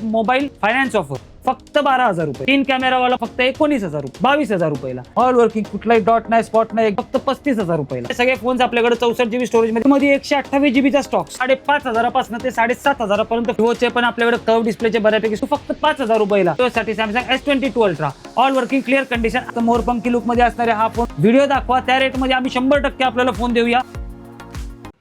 Mobile finance offer फक्त 12,000 रुपये, 3 कॅमेरावाला फक्त 19,000 रुपये, 22,000 रुपयाला, ऑल वर्किंग, कुठलाही डॉट नाही, स्पॉट नाही, फक्त 35,000 रुपयाला. सगळे फोन्स आपल्याकडे 64 GB स्टोरेज मध्ये 128 GB चा स्टॉक, 5,500 पासून ते 7,500 पर्यंत. विवोचे पण आपल्याकडे कर्व डिस्प्लेचे बऱ्यापैकी फक्त 5,000 रुपयाला. त्यासाठी Samsung S22 ultra all working clear condition मोरपंखी लुक मध्ये असणारे हा फोन व्हिडिओ दाखवा, त्या रेट मध्ये आम्ही 100% आपल्याला फोन देऊया.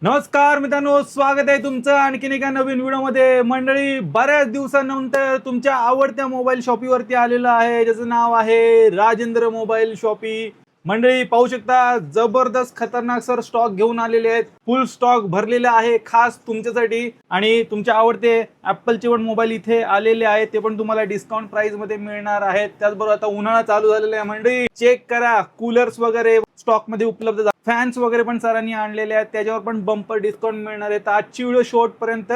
नमस्कार मित्रांनो, स्वागत आहे तुमचं आणखीन एका नवीन व्हिडिओमध्ये. मंडळी, बऱ्याच दिवसानंतर तुमच्या आवडत्या मोबाईल शॉपीवरती आलेलं आहे, ज्याचं नाव आहे राजेंद्र मोबाईल शॉपी. मंडळी पाहू शकता, जबरदस्त खतरनाक सर स्टॉक घेऊन आलेले आहेत. फुल स्टॉक भरलेला आहे खास तुमच्यासाठी. आणि तुमच्या आवडते ऍपलचे पण मोबाईल इथे आलेले आहेत, ते पण तुम्हाला डिस्काउंट प्राइस मध्ये मिळणार आहेत. त्याचबरोबर आता उन्हाळा चालू झालेला आहे मंडळी, चेक करा, कूलर्स वगैरे स्टॉक मध्ये उपलब्ध, फॅन्स वगैरे पण सरांनी आणलेले आहेत, त्याच्यावर पण बंपर डिस्काउंट मिळणार आहे. तर आजची व्हिडिओ शेवट पर्यंत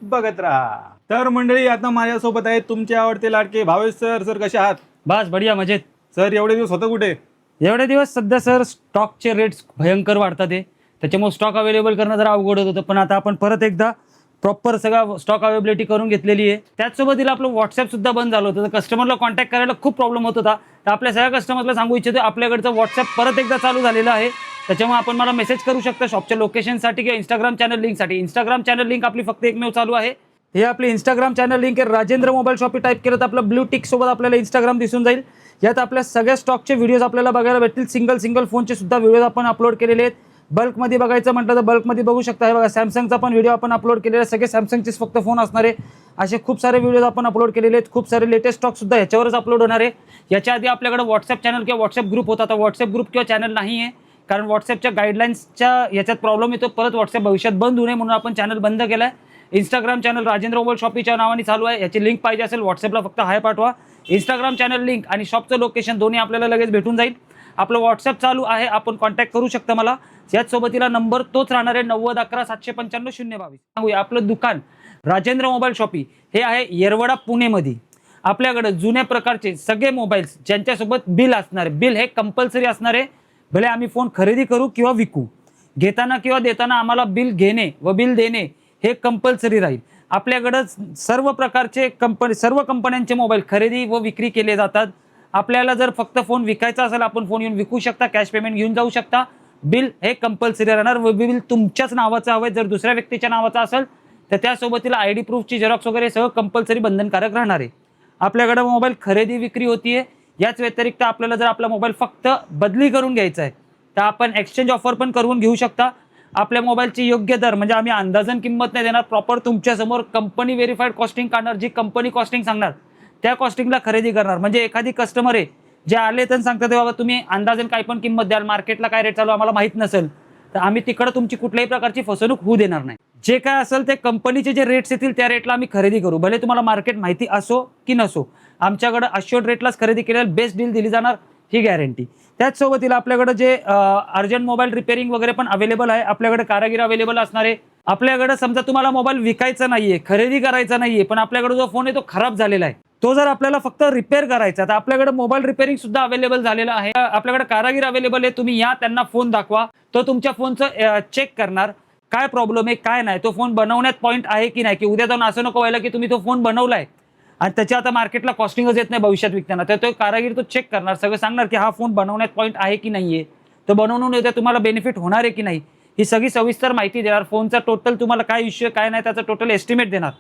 बघत राहा. तर मंडळी, आता माझ्यासोबत आहेत तुमचे आवडते लाडके भावेश सर. सर कसे आहात? बस बढिया, मजेत. सर एवढे दिवस होतं कुठे? एवढे दिवस सध्या सर स्टॉकचे रेट्स भयंकर वाढतात आहे, त्याच्यामुळे स्टॉक अवेलेबल करणं जरा अवघड होत होतं. पण आता आपण परत एकदा प्रॉपर सगळा स्टॉक अवेलेबिलिटी करून घेतलेली आहे. त्याचसोबत आपलं व्हॉट्सअप सुद्धा बंद झालं होतं, तर कस्टमरला कॉन्टॅक्ट करायला खूप प्रॉब्लेम होत होता. तर आपल्या सगळ्या कस्टमरला सांगू इच्छितो, आपल्याकडचं व्हॉट्सअप परत एकदा चालू झालेलं आहे. त्याच्यामुळे आपण मला मेसेज करू शकता शॉपच्या लोकेशनसाठी किंवा इंस्टाग्राम चॅनल लिंकसाठी. इंस्टाग्राम चॅनल लिंक आपली फक्त एकमेव चालू आहे. हे आपली इंस्टाग्राम चॅनल लिंक आहे, राजेंद्र मोबाईल शॉपी टाईप केलं तर आपलं ब्लू टिक सोबत आपल्याला इंस्टाग्राम दिसून जाईल. यात आपल्या सगळ्या स्टॉकचे व्हिडिओज आपल्याला बघायला भेटतील. सिंगल फोनचे सुद्धा व्हिडिओज आपण अपलोड केलेले आहेत. बल्कमध्ये बघायचं म्हटलं तर बल्कमध्ये बघू शकता. हे बघा, सॅमसंगचा पण व्हिडिओ आपण अपलोड केलेला आहे. सगळे सॅमसंगचेच फक्त फोन असणार आहे. असे खूप सारे व्हिडिओज आपण अपलोड केलेले आहेत. खूप सारे लेटेस्ट स्टॉक सुद्धा ह्याच्यावरच अपलोड होणार आहे. याच्या आधी आपल्याकडे व्हॉट्सअप चॅनल किंवा व्हॉट्सअप ग्रुप होता. आता व्हॉट्सअप ग्रुप किंवा चॅनल नाही आहे, कारण व्हॉट्सअपच्या गाईडलाईन्सच्या याच्यात प्रॉब्लेम येतो. परत व्हॉट्सअप भविष्यात बंद होऊ नये म्हणून आपण चॅनल बंद केला आहे. इंस्टाग्राम चॅनल राजेंद्र मोबाईल शॉपीच्या नावाने चालू आहे. याची लिंक पाहिजे असेल व्हॉट्सअपला फक्त हाय पाठवा. इंस्टाग्राम चॅनल लिंक आणि शॉपचं लोकेशन दोन्ही आपल्याला लगेच भेटून जाईल. आपलं व्हॉट्सअप चालू आहे, आपण कॉन्टॅक्ट करू शकता मला. याच सोबतीला नंबर तोच राहणार आहे, 90 11 795 022. सांगूया, आपलं दुकान राजेंद्र मोबाईल शॉपी हे आहे येरवडा पुणेमध्ये. आपल्याकडे जुन्या प्रकारचे सगळे मोबाईल्स ज्यांच्यासोबत बिल असणार आहे, बिल हे कंपल्सरी असणार आहे. भले आम्ही फोन खरेदी करू किंवा विकू, घेताना किंवा देताना आम्हाला बिल घेणे व बिल देणे हे कंपल्सरी राहील. आपल्याकडं सर्व प्रकारचे सर्व कंपन्यांचे मोबाईल खरेदी व विक्री केले जातात. आपल्याला जर फक्त फोन विकायचा असेल, आपण फोन येऊन विकू शकता, कॅश पेमेंट घेऊन जाऊ शकता. बिल हे कंपल्सरी राहणार व बिल तुमच्याच नावाचं हवं. जर दुसऱ्या व्यक्तीच्या नावाचं असेल तर त्यासोबतीला ID प्रूफची झेरॉक्स वगैरे सगळं कंपल्सरी बंधनकारक राहणार आहे. आपल्याकडे मोबाईल खरेदी विक्री होतीये. याच व्यतिरिक्त आपल्याला जर आपला मोबाईल फक्त बदली करून घ्यायचा आहे तर आपण एक्सचेंज ऑफर पण करून घेऊ शकता. आपल्या मोबाईलची योग्य दर म्हणजे आम्ही अंदाजन किंमत नाही देणार, प्रॉपर तुमच्यासमोर कंपनी व्हेरीफाईड कॉस्टिंग काढणार. जी कंपनी कॉस्टिंग सांगणार त्या कॉस्टिंगला खरेदी करणार. म्हणजे एखादी कस्टमर आहे जे आले तर सांगतात बाबा तुम्ही अंदाजन काही पण किंमत द्याल, मार्केटला काय रेट चालू आम्हाला माहित नसेल तर आम्ही तिकडे तुमची कुठल्याही प्रकारची फसवणूक होऊ देणार नाही. जे काय असेल ते कंपनीचे जे रेट्स येतील त्या रेटला आम्ही खरेदी करू. भले तुम्हाला मार्केट माहिती असो की नसो, आमच्याकडे अश्योर्ड रेटलाच खरेदी केल्यावर बेस्ट डील दिली जाणार, ही गॅरंटी. त्याचसोबतीला आपल्याकडे जे अर्जंट मोबाईल रिपेअरिंग वगैरे पण अवेलेबल आहे. आपल्याकडे कारागीर अवेलेबल असणार आहे. आपल्याकडे समजा तुम्हाला मोबाईल विकायचा नाहीये, खरेदी करायचा नाहीये, पण आपल्याकडे जो फोन आहे तो खराब झालेला आहे, तो जर आपल्याला फक्त रिपेअर करायचा तर आपल्याकडे मोबाईल रिपेअरिंग सुद्धा अवेलेबल झालेला आहे. आपल्याकडे कारागीर अवेलेबल आहे. तुम्ही या, त्यांना फोन दाखवा, तो तुमच्या फोनचं चेक करणार काय प्रॉब्लेम आहे काय नाही, तो फोन बनवण्यात पॉईंट आहे की नाही, की उद्या जाऊन असं नको व्हायला की तुम्ही तो फोन बनवलाय आणि त्याच्या आता मार्केटला कॉस्टिंगच येत नाही भविष्यात विकताना. तर तो कारागीर तो चेक करणार, सगळं सांगणार की हा फोन बनवण्यात पॉईंट आहे की नाहीये, तो बनवून उद्या तुम्हाला बेनिफिट होणार आहे की नाही, ही सगळी सविस्तर माहिती देणार. फोनचा टोटल तुम्हाला काय इश्यू काय नाही त्याचा टोटल एस्टिमेट देणार.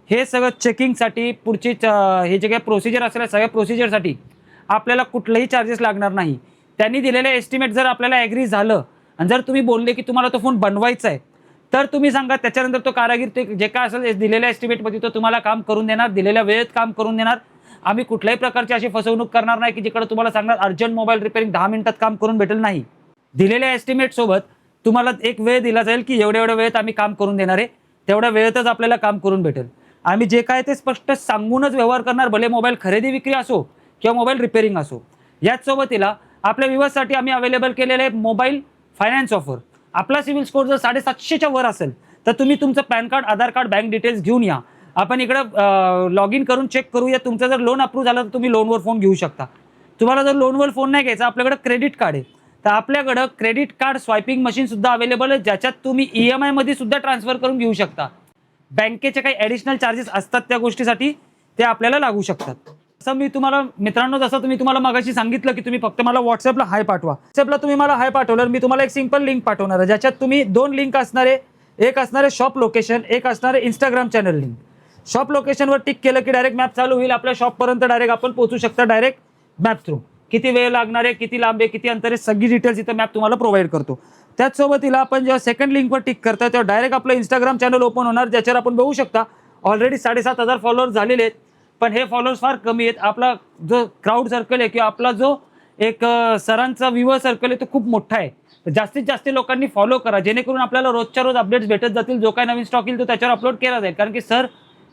हे सगळं चेकिंगसाठी पुढची हे जे काही प्रोसिजर असेल सगळ्या प्रोसिजरसाठी आपल्याला कुठलेही चार्जेस लागणार नाही. त्यांनी दिलेले एस्टिमेट जर आपल्याला ॲग्री झालं आणि जर तुम्ही बोलले की तुम्हाला तो फोन बनवायचा आहे तर तुम्ही सांगा, त्याच्यानंतर तो कारागीर ते जे काय असेल दिलेल्या एस्टिमेटमध्ये तो तुम्हाला काम करून देणार, दिलेल्या वेळेत काम करून देणार. आम्ही कुठल्याही प्रकारची अशी फसवणूक करणार नाही की जिकडे तुम्हाला सांगणार अर्जंट मोबाईल रिपेअरिंग 10 मिनिटात काम करून भेटेल. नाही, दिलेल्या एस्टिमेट सोबत तुम्हाला एक वेळ दिला जाईल की एवढ्या वेळेत आम्ही काम करून देणार आहे, तेवढ्या वेळेतच आपल्याला काम करून भेटेल. आम्ही जे काय ते स्पष्ट सांगूनच व्यवहार करणार, भले मोबाईल खरेदी विक्री असो किंवा मोबाईल रिपेअरिंग असो. याच सोबतीला आपल्या व्ह्यूअर्ससाठी आम्ही अवेलेबल केलेले आहे मोबाईल फायनान्स ऑफर. आपला सिव्हिल स्कोर जर 750च्या वर असेल तर तुम्ही तुमचं पॅन कार्ड, आधार कार्ड, बँक डिटेल्स घेऊन या. आपण इकडं लॉग इन करून चेक करूया. तुमचं जर लोन अप्रूव्ह झालं तर तुम्ही लोनवर फोन घेऊ शकता. तुम्हाला जर लोनवर फोन नाही घ्यायचा, आपल्याकडे क्रेडिट कार्ड आहे, तर आपल्याकडे क्रेडिट कार्ड स्वायपिंग मशीन सुद्धा अवेलेबल आहे, ज्याच्यात तुम्ही EMI मध्ये सुद्धा ट्रान्सफर करून घेऊ शकता. बँकेचे काही ॲडिशनल चार्जेस असतात त्या गोष्टीसाठी, ते आपल्याला लागू शकतात. असं मी तुम्हाला मित्रांनो, जसं तुम्हाला मागाशी सांगितलं की तुम्ही फक्त मला व्हॉट्सअपला हाय पाठवा. व्हॉट्सअपला तुम्ही मला हाय पाठवल्यावर मी तुम्हाला एक सिंपल लिंक पाठवणार आहे, ज्याच्यात तुम्ही 2 लिंक असणार आहे. एक असणार आहे शॉप लोकेशन, एक असणार आहे इंस्टाग्राम चॅनल लिंक. शॉप लोकेशनवर टिक केलं की डायरेक्ट मॅप चालू होईल. आपल्या शॉपपर्यंत डायरेक्ट आपण पोहोचू शकता डायरेक्ट मॅप थ्रू. किती वेळ लागणार आहे, किती लांब आहे, किती अंतर आहे, सगळी डिटेल्स इथं मॅप तुम्हाला प्रोव्हाइड करतो. त्याचसोबतीला आपण जेव्हा सेकंड लिंकवर टिक करता तेव्हा डायरेक्ट आपलं इंस्टाग्राम चॅनल ओपन होणार, ज्याच्यावर आपण बघू शकता ऑलरेडी 7,500 फॉलोअर्स झालेले आहेत. पण हे फॉलोअर्स फार कमी आहेत. आपला जो क्राऊड सर्कल आहे किंवा आपला जो एक सरांचा व्ह्यूअर सर्कल आहे तो खूप मोठा आहे. जास्तीत जास्त लोकांनी फॉलो करा, जेणेकरून आपल्याला रोजच्या रोज अपडेट्स भेटत जातील. जो काय नवीन स्टॉक येईल तो त्याच्यावर अपलोड केला जाईल. कारण की सर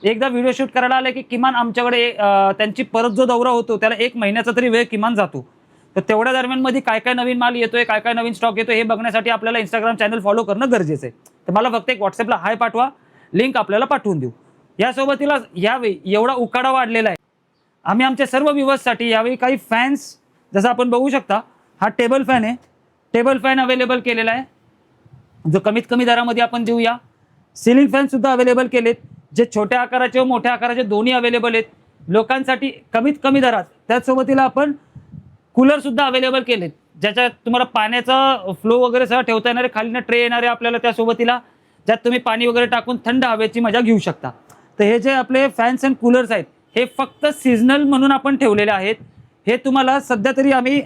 एकदा व्हिडिओ शूट करायला आले की किमान आमच्याकडे त्यांची परत जो दौरा होतो त्याला 1 महिन्याचा तरी वेळ किमान जातो. तर तेवढ्या दरम्यानमध्ये काय काय नवीन माल येतोय, काय काय नवीन स्टॉक येतोय हे बघण्यासाठी आपल्याला इंस्टाग्राम चॅनल फॉलो करणं गरजेचं आहे. तर मला फक्त एक व्हॉट्सअपला हाय पाठवा, लिंक आपल्याला पाठवून देऊ. यासोबतीला यावेळी एवढा उकाडा वाढलेला आहे. आम्ही आमच्या सर्व व्ह्यूअर्ससाठी यावेळी काही फॅन्स, जसं आपण बघू शकता हा टेबल फॅन आहे, टेबल फॅन अवेलेबल केलेला आहे, जो कमीत कमी दरामध्ये आपण देऊया. सिलिंग फॅन सुद्धा अवेलेबल केलेत, जे छोट्या आकाराचे व मोठ्या आकाराचे दोन्ही अवेलेबल आहेत लोकांसाठी कमीत कमी दरात. त्याचसोबतीला आपण कूलर सुद्धा अवेलेबल केलेत, ज्याच्यात तुम्हाला पाण्याचा फ्लो वगैरे सगळं ठेवता येणारे, खालीनं ट्रे येणारे आपल्याला त्यासोबतीला, ज्यात तुम्ही पाणी वगैरे टाकून थंड हवेची मजा घेऊ शकता. तर हे जे आपले फॅन्स अँड कूलर्स आहेत हे फक्त सीझनल म्हणून आपण ठेवलेले आहेत. हे तुम्हाला सध्या तरी आम्ही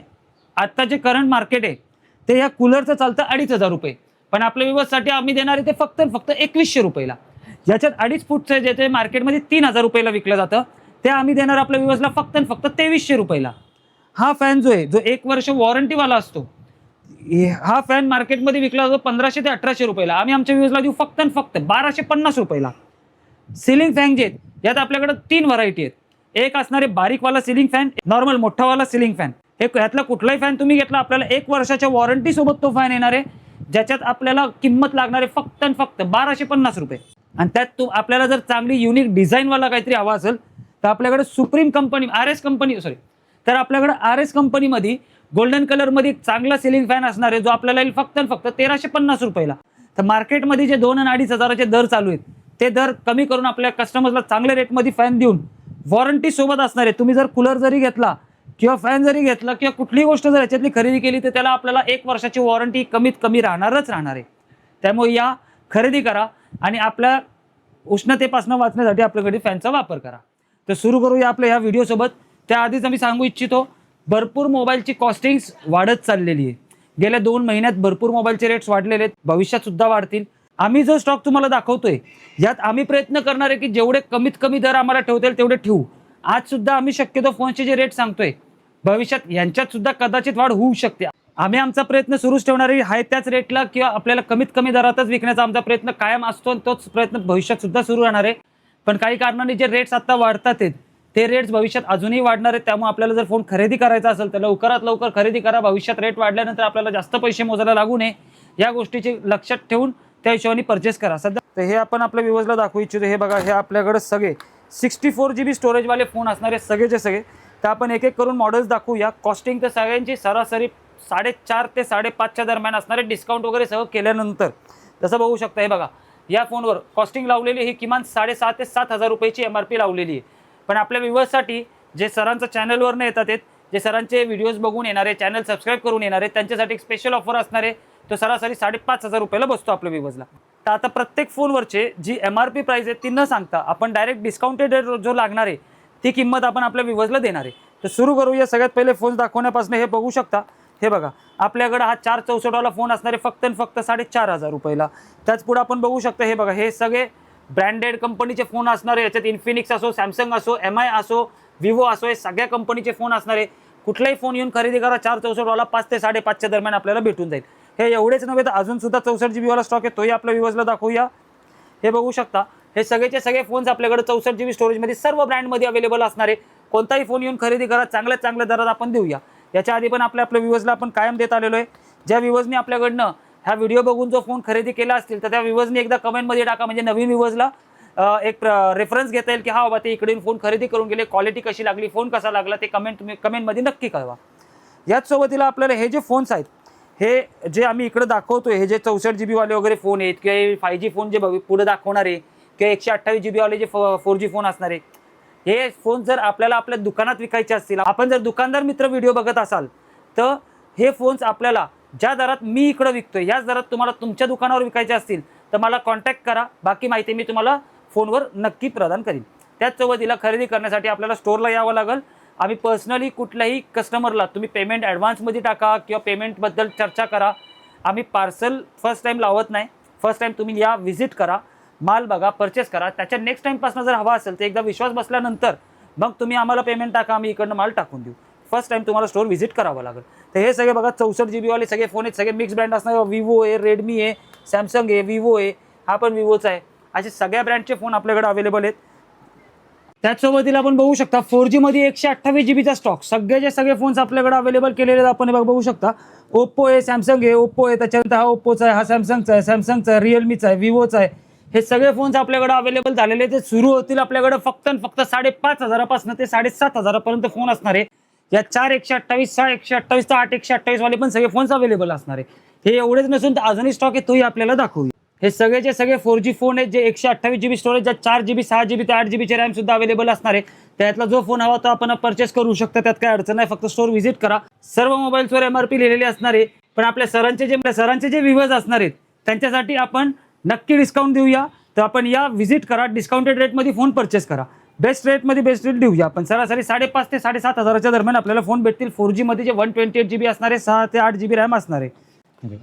आत्ता जे करंट मार्केट आहे ते या कूलरचं चालतं 2,500 रुपये, पण आपल्या व्ह्यूअर्ससाठी आम्ही देणार आहे ते फक्त 2,100 रुपयाला. ज्याच्यात 2.5 फूटचं जे ते मार्केटमध्ये 3,000 रुपयाला विकलं जातं ते आम्ही देणार आपल्या व्ह्यूअर्सला फक्त 2,300 रुपयाला. हा फॅन जो आहे, जो 1 वर्ष वॉरंटीवाला असतो, हा फॅन मार्केटमध्ये विकला जातो 1,500 ते 1,800 रुपयाला. आम्ही आमच्या व्ह्यूअर्सला देऊ फक्त 1,250 रुपयाला. सिलिंग फॅन जे आहेत यात आपल्याकडे 3 व्हरायटी आहेत. एक असणारे बारीकवाला सिलिंग फॅन, नॉर्मल मोठावाला सिलिंग फॅन. हे ह्यातला कुठलाही फॅन तुम्ही घेतला आपल्याला 1 वर्षाच्या वॉरंटी सोबत तो फॅन येणार आहे, ज्याच्यात आपल्याला किंमत लागणार आहे फक्त 1,250 रुपये. आणि त्यात आपल्याला जर चांगली युनिक डिझाईनवाला काहीतरी हवा असेल तर आपल्याकडे सुप्रीम कंपनी तर आपल्याकडे RS कंपनीमध्ये गोल्डन कलरमध्ये एक चांगला सिलिंग फॅन असणार आहे, जो आपल्याला येईल फक्त 1,350 रुपयाला. तर मार्केटमध्ये जे 2 आणि 2,500 हजाराचे दर चालू आहेत ते दर कमी करून आपल्या कस्टमर्सला चांगल्या रेटमध्ये फॅन देऊन वॉरंटी सोबत असणार आहे. तुम्ही जर कूलर जरी घेतला किंवा फॅन जरी घेतला किंवा कुठलीही गोष्ट जर याच्यातली खरेदी केली तर त्याला आपल्याला 1 वर्षाची वॉरंटी कमीत कमी राहणार आहे. त्यामुळे या खरेदी करा आणि आपल्या उष्णतेपासून वाचण्यासाठी आपल्याकडे फॅनचा वापर करा. तर सुरू करूया आपल्या ह्या व्हिडिओसोबत. त्याआधीच आम्ही सांगू इच्छितो, भरपूर मोबाईलची कॉस्टिंग्स वाढत चाललेली आहे. गेल्या 2 महिन्यात भरपूर मोबाईलचे रेट्स वाढलेले आहेत, भविष्यात सुद्धा वाढतील. आम्ही जो स्टॉक तुम्हाला दाखवतोय यात आम्ही प्रयत्न करणार आहे की जेवढे कमीत कमी दर आम्हाला ठेवता येईल तेवढे ठेवू. आज सुद्धा आम्ही शक्यतो फोनचे जे रेट सांगतोय भविष्यात यांच्यात सुद्धा कदाचित वाढ होऊ शकते. आम्ही आमचा प्रयत्न सुरूच ठेवणार आहे त्याच रेटला किंवा आपल्याला कमीत कमी दरातच विकण्याचा आमचा प्रयत्न कायम असतो आणि तोच प्रयत्न भविष्यात सुद्धा सुरू राहणार आहे. पण काही कारणाने जे रेट्स आता वाढतात ते रेट्स भविष्यात अजूनही वाढणार आहेत. त्यामुळे आपल्याला जर फोन खरेदी करायचा असेल तर लवकरात लवकर खरेदी करा. भविष्यात रेट वाढल्यानंतर आपल्याला जास्त पैसे मोजायला लागू नये या गोष्टीची लक्षात ठेवून त्या हिशोबाने परचेस करा. सध्या तर हे आपण आपल्या व्ह्यूअर्सला दाखवू इच्छितो. हे बघा, हे आपल्याकडे सगळे 64 GB स्टोरेजवाले फोन असणारे सगळेचे सगळे. तर आपण एक एक करून मॉडेल्स दाखवूया. कॉस्टिंग तर सगळ्यांची सरासरी 4.5 ते 5.5च्या दरम्यान असणारे, डिस्काउंट वगैरे सगळं केल्यानंतर. जसं बघू शकता, हे बघा या फोनवर कॉस्टिंग लावलेली ही किमान 6,500 ते 7,000 रुपयाची MRP लावलेली आहे. पण आपल्या व्ह्यूअर्ससाठी जे सरांच्या चॅनलवरनं येतात जे सरांचे व्हिडिओज बघून येणारे, चॅनल सबस्क्राईब करून येणारे, त्यांच्यासाठी एक स्पेशल ऑफर असणार आहे. तो सरासरी 5,500 रुपयाला बसतो आपल्या व्ह्यूअर्सला. तर आता प्रत्येक फोनवरचे जी MRP प्राइस आहे ती न सांगता आपण डायरेक्ट डिस्काउंटेड रेट जो लागणार आहे ती किंमत आपण आपल्या व्ह्यूअर्सला देणार आहे. तर सुरू करूया. सगळ्यात पहिले फोन दाखवण्यापासून हे बघू शकता. हे बघा, आपल्याकडे हा 464 वाला फोन असणार आहे फक्त 4,500 रुपयाला. त्याच पुढे आपण बघू शकता, हे बघा, हे सगळे ब्रँडेड कंपनीचे फोन असणार आहे. याच्यात इन्फिनिक्स असो, सॅमसंग असो, MI असो, विवो असो, हे सगळ्या कंपनीचे फोन असणार आहे. कुठलाही फोन येऊन खरेदी करा. 464 वाला 5 ते 5.5च्या दरम्यान आपल्याला भेटून जाईल. हे एवढेच नव्हे तर अजून सुद्धा 64 GB वाला स्टॉक आहे, तोही आपल्या व्ह्यूअर्सला दाखवूया. हे बघू शकता, हे सगळेचे सगळे फोन्स आपल्याकडे 64 GB स्टोरेजमध्ये सर्व ब्रँडमध्ये अवेलेबल असणार आहे. कोणताही फोन येऊन खरेदी करा, चांगल्या दरात आपण देऊया. याच्या आधी पण आपल्या व्ह्यूअर्सला आपण कायम देत आलेलो आहे. ज्या व्ह्यूअर्सनी आपल्याकडनं हा व्हिडिओ बघून जो फोन खरेदी केला असतील तर त्या व्ह्यूअर्सनी एकदा कमेंटमध्ये टाका, म्हणजे नवीन व्ह्यूअर्सला एक रेफरन्स घेता येईल की हा बाबा ते इकडून फोन खरेदी करून गेले, क्वालिटी कशी लागली, फोन कसा लागला, ते तुम्ही कमेंटमध्ये नक्की कळवा. याच सोबतीला आपल्याला हे जे फोन्स आहेत, हे जे आम्ही इकडे दाखवतोय, हे जे 64 GB वाले वगैरे फोन आहेत किंवा 5G फोन जे पुढे दाखवणार आहे किंवा 128 GB वाले जे 4G फोन असणार आहे, हे फोन जर आपल्याला आपल्या दुकानात विकायचे असतील, आपण जर दुकानदार मित्र व्हिडिओ बघत असाल तर हे फोन्स आपल्याला ज्या दरात मी इकडं विकतोय याच दरात तुम्हाला तुमच्या दुकानावर विकायचे असतील तर मला कॉन्टॅक्ट करा. बाकी माहिती मी तुम्हाला फोनवर नक्की प्रदान करीन. त्याच सोबतीला खरेदी करण्यासाठी आपल्याला स्टोअरला यावं लागेल. आम्ही पर्सनली कुठल्याही कस्टमरला तुम्ही पेमेंट ॲडव्हान्समध्ये टाका किंवा पेमेंटबद्दल चर्चा करा. आम्ही पार्सल फर्स्ट टाईम लावत नाही. फर्स्ट टाईम तुम्ही या व्हिजिट करा, माल बघा, परचेस करा. त्याच्या नेक्स्ट टाईमपासून जर हवा असेल तर एकदा विश्वास बसल्यानंतर मग तुम्ही आम्हाला पेमेंट टाका, आम्ही इकडनं माल टाकून देऊ. फर्स्ट टाईम तुम्हाला स्टोअर व्हिजिट करावं लागेल. तर हे सगळे बघा 64 GB वाले सगळे फोन आहेत. सगळे मिक्स ब्रँड असणार. विवो आहे, रेडमी आहे, सॅमसंग आहे, विवो आहे, हा पण विवोचा आहे. असे सगळ्या ब्रँडचे फोन आपल्याकडे अवेलेबल आहेत. त्याचसोबतीला आपण बघू शकता 4G मध्ये 128 GB स्टॉक. सगळेचे सगळे फोन्स आपल्याकडे अवेलेबल केलेले आहेत. आपण बघू शकता ओप्पो आहे, सॅमसंग आहे, ओप्पो आहे, त्याच्यानंतर हा ओप्पोचा आहे, हा सॅमसंगचा आहे, सॅमसंगचा आहे, रिअलमीचा आहे, विवोचा आहे. हे सगळे फोन्स आपल्याकडे अवेलेबल झालेले. ते सुरू होतील आपल्याकडे फक्त 5,500 पासून ते 7,500 पर्यंत फोन असणार आहे. या 4 128, 6 128 तर 8 128 वाले पण सगळे फोन्स अवेलेबल असणार आहे. हे एवढेच नसून तर अजूनही स्टॉक आहे तोही आपल्याला दाखवूया. हे सगळेचे सगळे 4G फोन आहेत जे 128 GB स्टोरेज, ज्यात 4 GB 6 GB ते 8 GB चे रॅम सुद्धा अवेलेबल असणार आहे. त्यातला जो फोन हवा तो आपण परचेस करू शकता. त्यात काय अडचण नाही. फक्त स्टोअर व्हिजिट करा. सर्व मोबाईल्सवर MRP लिहिलेली असणार आहे. पण आपल्या सरांचे जे व्ह्यूअर्स असणार आहेत त्यांच्यासाठी आपण नक्की डिस्काउंट देऊया. तर आपण या व्हिजिट करा, डिस्काउंटेड रेटमध्ये फोन परचेस करा. बेस्ट रेटमध्ये बेस्ट रेट देऊया आपण. सरासरी 5,500 ते 7,500 दरम्यान आपल्याला फोन भेटतील. 4G मध्ये जे 128 GB असणार आहे, 6 ते 8 GB रॅम असणार आहे.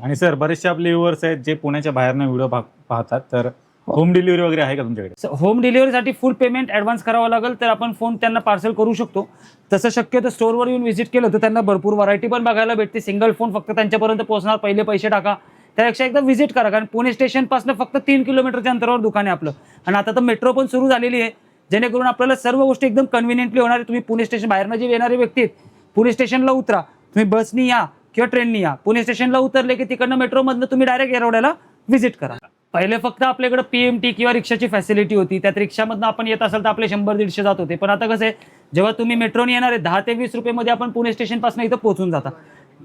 आणि सर बरेचसे आपले व्ह्युअर्स आहेत जे पुण्याच्या बाहेरनं व्हिडिओ पाहतात, तर होम डिलिव्हरी वगैरे आहे का तुमच्याकडे? होम डिलिव्हरीसाठी फुल पेमेंट ॲडव्हान्स करावं लागेल. तर आपण फोन त्यांना पार्सल करू शकतो. तसं शक्यतो स्टोअरवर येऊन व्हिजिट केलं तर त्यांना भरपूर व्हरायटी पण बघायला भेटते. सिंगल फोन फक्त त्यांच्यापर्यंत पोहोचणार, पहिले पैसे टाका. त्यापेक्षा एकदा व्हिजिट करा, कारण पुणे स्टेशनपासून फक्त 3 किलोमीटरच्या अंतरावर दुकान आहे आपलं. आणि आता तर मेट्रो पण सुरू झालेली आहे, जेणेकरून आपल्याला सर्व गोष्टी एकदम कन्व्हिनियंटली होणार आहे. तुम्ही पुणे स्टेशन बाहेरनं जे येणारे व्यक्ती आहेत, पुणे स्टेशनला उतरा, तुम्ही बसनी या किंवा ट्रेननी या. पुणे स्टेशनला उतरले की तिकडनं मेट्रोमधनं तुम्ही डायरेक्ट येरवड्याला व्हिजिट करा. पहिले फक्त आपल्याकडे PMT किंवा रिक्षाची फॅसिलिटी होती. त्यात रिक्षामधनं आपण येत असेल तर आपले 100-150 जात होते. पण आता कसं आहे, जेव्हा तुम्ही मेट्रोने येणार आहे 10 ते 20 रुपयेमध्ये आपण पुणे स्टेशनपासून इथं पोहोचून जाता.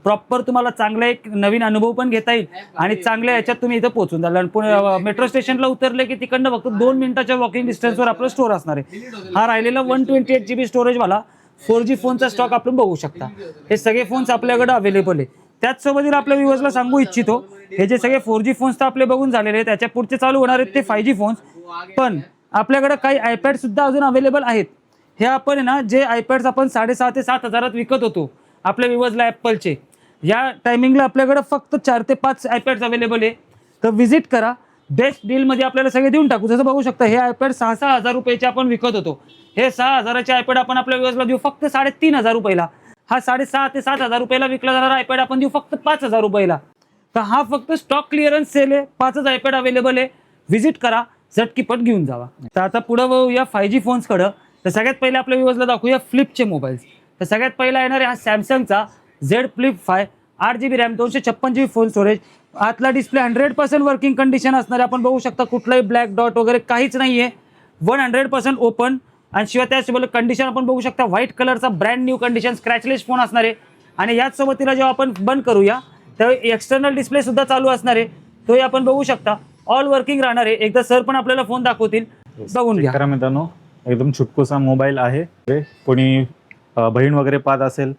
प्रॉपर तुम्हाला चांगला एक नवीन अनुभव पण घेता येईल आणि चांगल्या याच्यात तुम्ही इथं पोहोचून जाल. आणि मेट्रो स्टेशनला उतरले की तिकडनं फक्त 2 मिनिटाच्या वॉकिंग डिस्टन्सवर आपलं स्टोअर असणार आहे. हा राहिलेला 128 GB स्टोरेजवाला 4G फोनचा स्टॉक आपण बघू शकता. हे सगळे फोन्स आपल्याकडे अवेलेबल आहे. त्याचसोबत आपल्या व्ह्यूअर्सला सांगू इच्छितो, हे जे सगळे 4G फोन्स तर आपले बघून झालेले आहेत, त्याच्या पुढचे चालू होणार आहेत ते 5G फोन्स. पण आपल्याकडे काही आयपॅड सुद्धा अजून अवेलेबल आहेत. हे आपण आहे ना, जे आयपॅड्स आपण 6,500 ते 7,000 विकत होतो आपल्या व्ह्यूअर्सला ॲपलचे, या टायमिंगला आपल्याकडे फक्त 4 ते 5 आयपॅड्स अवेलेबल आहे. तर व्हिजिट करा. बेस्ट डीलमध्ये आपल्याला सगळे देऊन टाकू. जसं बघू शकता हे आयपॅड 6,000 रुपयाचे आपण विकत होतो. हे 6,000चे आयपॅड आपण आपल्या व्ह्यूअर्सला देऊ फक्त 3,500 रुपयाला. हा 6,500 ते 7,000 रुपयाला विकला जाणारा आयपॅड आपण देऊ फक्त 5,000 रुपयाला. तर हा फक्त स्टॉक क्लिअरन्स सेल आहे. 5च आयपॅड अवेलेबल आहे. व्हिजिट करा, झटकीपट घेऊन जावा. तर आता पुढं वळूया 5G फोन्सकडं. तर सगळ्यात पहिले आपल्या व्ह्यूअर्सला दाखवूया फ्लिपचे मोबाईल्स. तर सगळ्यात पहिला येणार आहे हा सॅमसंगचा Z Flip 5, 8 GB RAM, 256 GB phone storage. आतला डिस्प्ले 100% वर्किंग कंडिशन असणार आहे. आपण बघू शकता कुठलाही ब्लॅक डॉट वगैरे काहीच नाही आहे. 100% ओपन. आणि शिवाय त्यासोबत कंडिशन आपण बघू शकता व्हाईट कलरचा ब्रँड न्यू कंडिशन स्क्रॅचलेस फोन असणार आहे. आणि याच सोबतीला जेव्हा आपण बंद करूया तर एक्सटर्नल डिस्प्ले सुद्धा चालू असणार आहे. तोही आपण बघू शकता ऑल वर्किंग राहणार आहे. एकदा सर पण आपल्याला फोन दाखवतील, बघून घ्या. करा मित्रांनो, एकदम छुटकोसा मोबाईल आहे. कोणी बहीण वगैरे पाहत असेल,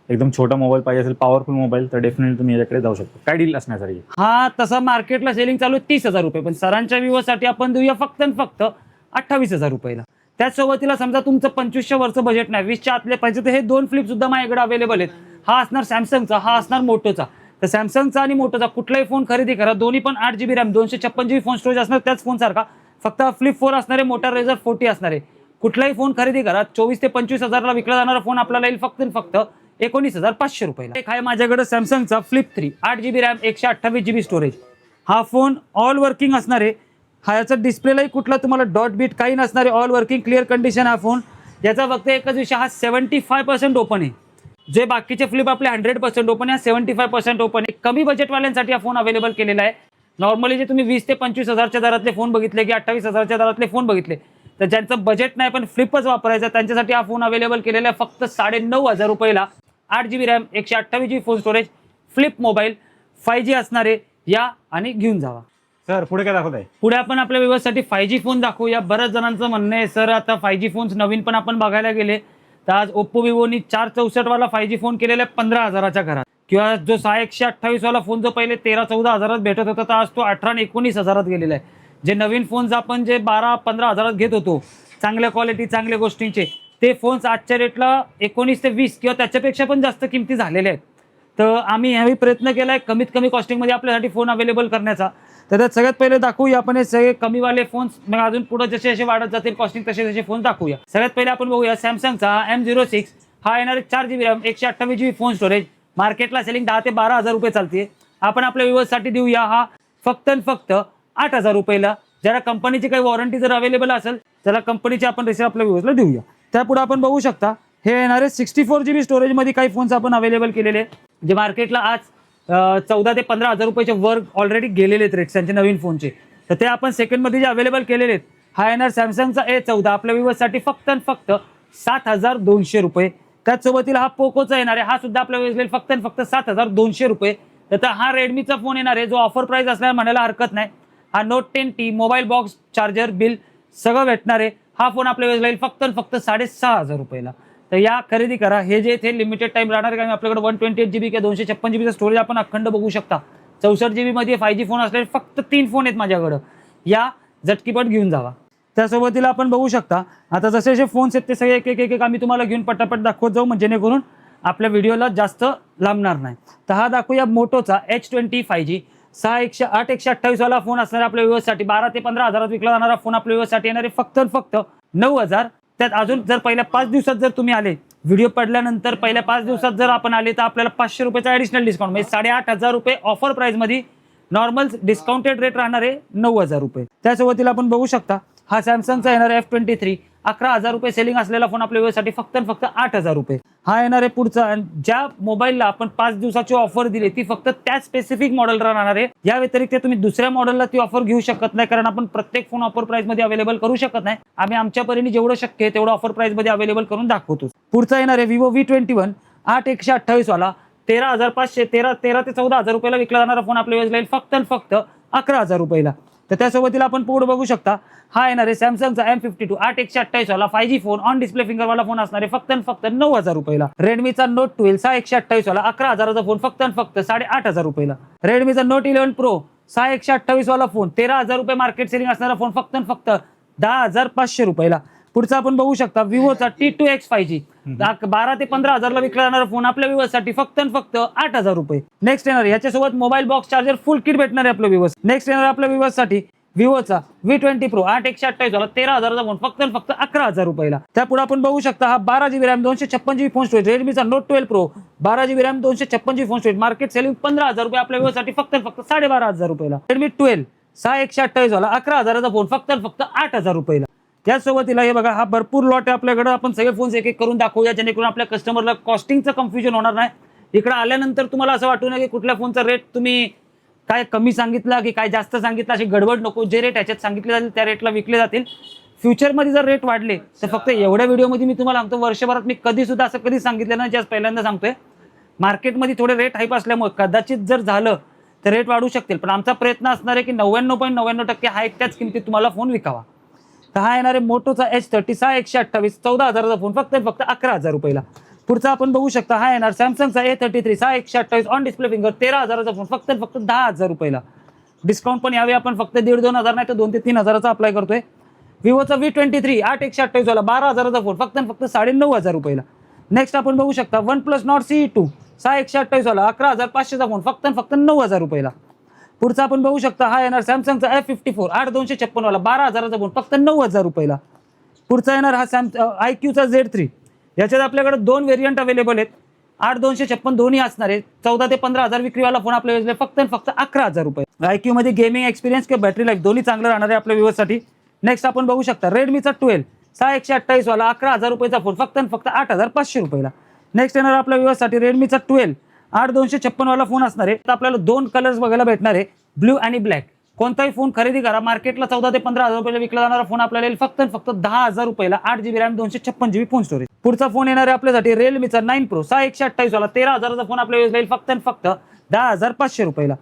एकदम छोटा मोबाईल पाहिजे असेल, पॉवरफुल मोबाईल, तर डेफिनेटली तुम्ही याच्याकडे जाऊ शकता. काय डील असण्यासाठी? हा तसा मार्केटला सेलिंग चालू आहे 30,000 रुपये, पण सरांच्या व्ह्यूअर्ससाठी आपण देऊया फक्त 28,000 रुपयाला. त्याचसोबतीला समजा तुमचं 2500 वरचं बजेट नाही, 20च्या आतले पाहिजे, तर हे 2 फ्लिप सुद्धा माझ्याकडे अवेलेबल आहेत. हा असणार सॅमसंगचा, हा असणार मोटोचा. तर सॅमसंगचा आणि मोटोचा कुठलाही फोन खरेदी करा. दोन्ही पण 8 GB RAM, 256 GB phone storage असणार त्याच फोन सारखा. फक्त फ्लिप 4 असणार आहे, मोटर रेझर 40 असणार आहे. कुठलाही फोन खरेदी करा. 24 ते 25,000ला विकला जाणारा फोन आपल्याला येईल फक्त 19,500 रुपयाला. एक आहे माझ्याकडे सॅमसंगचा flip 3, 8 GB RAM, 128 GB storage. हा फोन ऑल वर्किंग असणार आहे. हा याचा डिस्प्लेलाही कुठला तुम्हाला डॉट बीट काही नसणार आहे. ऑल वर्किंग क्लिअर कंडिशन हा फोन. याचा फक्त एकच विषय, हा 75% ओपन आहे. जे बाकीचे फ्लिप आपले 100% ओपन आहे, 75% ओपन आहे. कमी बजेटवाल्यांसाठी हा फोन अवेलेबल केलेला आहे. नॉर्मली जे तुम्ही 20 ते 25,000च्या दरातले फोन बघितले की 28,000च्या दरातले फोन बघितले, तर ज्यांचं बजेट नाही पण फ्लिपच वापरायचं त्यांच्यासाठी हा फोन अवेलेबल केलेला आहे फक्त 9,500 रुपयाला. 8 GB RAM, 128 GB phone storage, flip mobile, 5G असणारे. या आणि घेऊन जावा. सर पुढे काय दाखवत आहे? पुढे आपण आपल्या व्यवस्थेसाठी 5G फोन दाखवूया. बऱ्याच जणांचं म्हणणं आहे सर आता 5G फोन्स नवीन पण आपण बघायला गेले तर आज ओप्पो विवोनी 464 वाला 5G फोन केलेला आहे 15,000च्या घरात, किंवा जो 6128 वाला फोन जो पहिले 13-14 हजारात भेटत होता तर आज तो 18-19 हजारात गेलेला आहे. जे नवीन फोन्स आपण जे 12-15 हजारात घेत होतो चांगल्या क्वालिटी चांगल्या गोष्टींचे, ते फोन्स आजच्या रेटला 19 ते 20 किंवा त्याच्यापेक्षा पण जास्त किमती झालेल्या आहेत. तर आम्ही ह्यावेळी प्रयत्न केला आहे कमीत कमी कॉस्टिंगमध्ये आपल्यासाठी फोन अवेलेबल करण्याचा. तर त्यात सगळ्यात पहिले दाखवूया आपण हे सगळे कमीवाले फोन्स, मग अजून पुढे जसे जसे वाढत जातील कॉस्टिंग तसे तसे फोन दाखवूया. सगळ्यात पहिले आपण बघूया सॅमसंगचा M06. हा येणार 4GB RAM 128GB phone storage. मार्केटला सेलिंग 10 ते 12 हजार रुपये चालते. आपण आपल्या व्ह्यूअर्ससाठी देऊया हा फक्त आणि फक्त 8,000 रुपयाला. ज्याला कंपनीची काही वॉरंटी जर अवेलेबल असेल त्याला कंपनीची आपण रिसेल आपल्या व्ह्यूअर्सला देऊया. त्यापुढे आपण बघू शकता हे येणारे 64GB स्टोरेजमध्ये काही फोन्स आपण अवेलेबल केलेले आहेत, जे मार्केटला आज 14 ते 15 हजार रुपयाचे वर ऑलरेडी गेलेले आहेत रेट्स त्यांचे नवीन फोनचे. तर ते आपण सेकंडमध्ये जे अवेलेबल केलेले आहेत. हा येणार सॅमसंगचा A14 आपल्या व्ह्यूअर्ससाठी फक्त आणि फक्त 7,200 रुपये. त्याचसोबतीला हा पोकोचा येणार आहे, हा सुद्धा आपल्या व्ह्यूअर्सला फक्त आणि फक्त 7,200 रुपये. तर हा रेडमीचा फोन येणार आहे जो ऑफर प्राइस असल्याने म्हणायला हरकत नाही. हा Note 10T mobile box charger bill सगळं भेटणार आहे. हा फोन आपल्या व्ह्यूअर्सला येईल फक्त आणि फक्त 6,500 रुपयाला. तर या खरेदी करा. हे जे इथे लिमिटेड टाइम राहणार आहे, कारण आपल्याकडे 128GB किंवा 256GB स्टोरेज आपण अखंड बघू शकता. 64GB मध्ये 5G फोन असलेले फक्त 3 फोन आहेत माझ्याकडं. या झटकीपट घेऊन जावा. त्यासोबतीला आपण बघू शकता आता जसे जसे फोन्स आहेत ते सगळे एक एक आम्ही तुम्हाला घेऊन पटापट दाखवत जाऊ, म्हणजे जेणेकरून आपल्या व्हिडिओला जास्त लांबणार नाही. तर हा दाखवूया मोटोचा H20 5G. 128 वाला फोन असणार आपल्या व्ह्यूअर्ससाठी. 12 ते 15 हजारात विकला जाणारा फोन आपल्या व्ह्यूअर्ससाठी येणार आहे फक्त फक्त 9,000. त्यात अजून जर पहिल्या 5 दिवसात जर तुम्ही आले, व्हिडिओ पडल्यानंतर पहिल्या 5 दिवसात जर आपण आले तर आपल्याला 500 रुपयाचा ॲडिशनल डिस्काउंट, म्हणजे 8,500 रुपये ऑफर प्राइसमध्ये. नॉर्मल डिस्काउंटेड रेट राहणार आहे 9,000 रुपये. त्यासोबतीला आपण बघू शकता हा सॅमसंगचा येणार आहे F23. 11,000 रुपये सेलिंग असलेला फोन आपल्या व्ह्यूअर्ससाठी फक्त फक्त 8,000 रुपये. हा येणार आहे पुढचा. आणि ज्या मोबाईलला आपण 5 दिवसाची ऑफर दिली ती फक्त त्या स्पेसिफिक मॉडेलला राहणार आहे. या व्यतिरिक्त तुम्ही दुसऱ्या मॉडेलला ती ऑफर घेऊ शकत नाही, कारण आपण प्रत्येक फोन ऑफर प्राइस मध्ये अवेलेबल करू शकत नाही. आम्ही आमच्या परीने जेवढं शक्य आहे तेवढं ऑफर प्राइस मध्ये अवेलेबल करून दाखवतो. पुढचा येणार आहे Vivo V21. 8,128 वाला 13,500 13 ते 14,000 रुपयाला विकला जाणारा फोन आपल्या व्ह्यूअर्सला येईल फक्त 11,000 रुपयाला. तर त्यासोबतीला आपण पुढे बघू शकता हा येणार आहे सॅमसंगचा M52. 8,128 वाला 5G फोन ऑन डिस्प्ले फिंगरवाला फोन असणार आहे फक्त 9,000 रुपयाला. रेडमीचा Note 12 6,128 वाला 11,000चा फोन फक्त 8,500 रुपयाला. रेडमीचा Note 11 Pro 6,128 वाला फोन 13,000 रुपये मार्केट सेलिंग असणारा फोन फक्त 10,500 रुपयाला. पुढचा आपण बघू शकता विवोचा T2X 5G. 12 ते 15 हजारला विकला जाणारा फोन आपल्या व्ह्यूअर्ससाठी फक्त 8,000 रुपये. नेक्स्ट येणार याच्यासोबत mobile box charger full kit भेटणार आहे आपल्या व्ह्यूअर्स. नेक्स्ट येणार आपल्या व्ह्यूअर्ससाठी विवोचा V20 Pro 8,128 वाला 13,000चा फोन फक्त 11,000 रुपयाला. त्यापुढे आपण बघू शकता हा 12GB RAM 256GB phone storage रेडमीचा Note 12 Pro 12GB RAM 256GB phone storage market selling 15,000 रुपये आपल्या व्ह्यूअर्ससाठी फक्त 12,500 रुपयाला. रेडमी 12 6,128 वाला 11,000चा फोन फक्त 8,000 रुपयाला. त्यासोबतीला हे बघा हा भरपूर लॉट आहे आपल्याकडे. आपण सगळे फोन्स एक एक करून दाखवूया जेणेकरून आपल्या कस्टमरला कॉस्टिंगचं कन्फ्युजन होणार नाही. इकडे आल्यानंतर तुम्हाला असं वाटू नये की कुठल्या फोनचा रेट तुम्ही काय कमी सांगितला की काय जास्त सांगितलं, अशी गडबड नको. जे रेट याच्यात सांगितले जातील त्या रेटला विकले जातील. फ्युचरमध्ये जर रेट वाढले तर फक्त एवढ्या व्हिडिओमध्ये मी तुम्हाला सांगतो, वर्षभरात मी कधी सुद्धा असं कधी सांगितलं नाही, ज्याच पहिल्यांदा सांगतोय. मार्केटमध्ये थोडे रेट हाईप असल्यामुळे कदाचित जर झालं तर रेट वाढू शकतील, पण आमचा प्रयत्न असणार आहे की 99.99% हाईक त्याच किमतीत तुम्हाला फोन विकावा. तर हा येणार आहे मोटोचा H30 6,128 14,000चा फोन फक्त 11,000 रुपयाला. पुढचा आपण बघू शकता हा येणार सॅमसंगचा A33 6,128 ऑन डिस्प्ले फिंगर 13,000चा फोन फक्त 10,000 रुपयाला. डिस्काउंट पण यावे आपण फक्त 1,500-2,000 नाही तर 2,000 ते 3,000चा अप्लाय करतोय. विवोचा V23 8,128 वाला 12,000चा फोन फक्त 9,500 रुपयाला. नेक्स्ट आपण बघू शकता OnePlus Nord CE2 6,128 वाला 11,500चा फोन फक्त 9,000 रुपयाला. पुढचा आपण बघू शकता हा येणार सॅमसंगचा F54 8,256 वाला 12,000चा फोन फक्त 9,000 रुपयाला. पुढचा येणार हा IQचा Z3. याच्यात आपल्याकडे 2 व्हेरियंट अवेलेबल आहेत. 8,256 दोन्ही असणार आहे. 14 ते 15,000 विक्रीवाला फोन आपल्या वेळेस फक्त 11,000 रुपये. IQ मध्ये गेमिंग एक्सपिरियन्स किंवा बॅटरी लाईफ दोन्ही चांगलं राहणार आहे आपल्या व्ह्यूअर्ससाठी. नेक्स्ट आपण बघू शकता रेडमीचा 12 6,128 वाला 11,000 रुपयाचा फोन फक्त 8,500 रुपयाला. नेक्स्ट येणार आपल्या व्ह्यूअर्ससाठी रेडमीचा 12 8,256 वाला फोन असणार आहे. आपल्याला 2 कलर्स बघायला भेटणार आहे, ब्ल्यू आणि ब्लॅक. कोणताही फोन खरेदी करा, मार्केटला 14 ते 15,000 रुपयाला विकला जाणारा फोन आपल्याला येईल फक्त 10,000 रुपयाला. 8GB RAM 256GB phone storage. पुढचा फोन येणार आहे आपल्यासाठी रिअलमीचा 9 Pro 6,128 वाला 13,000चा फोन आपल्याला येईल फक्त 10,500 रुपयाला.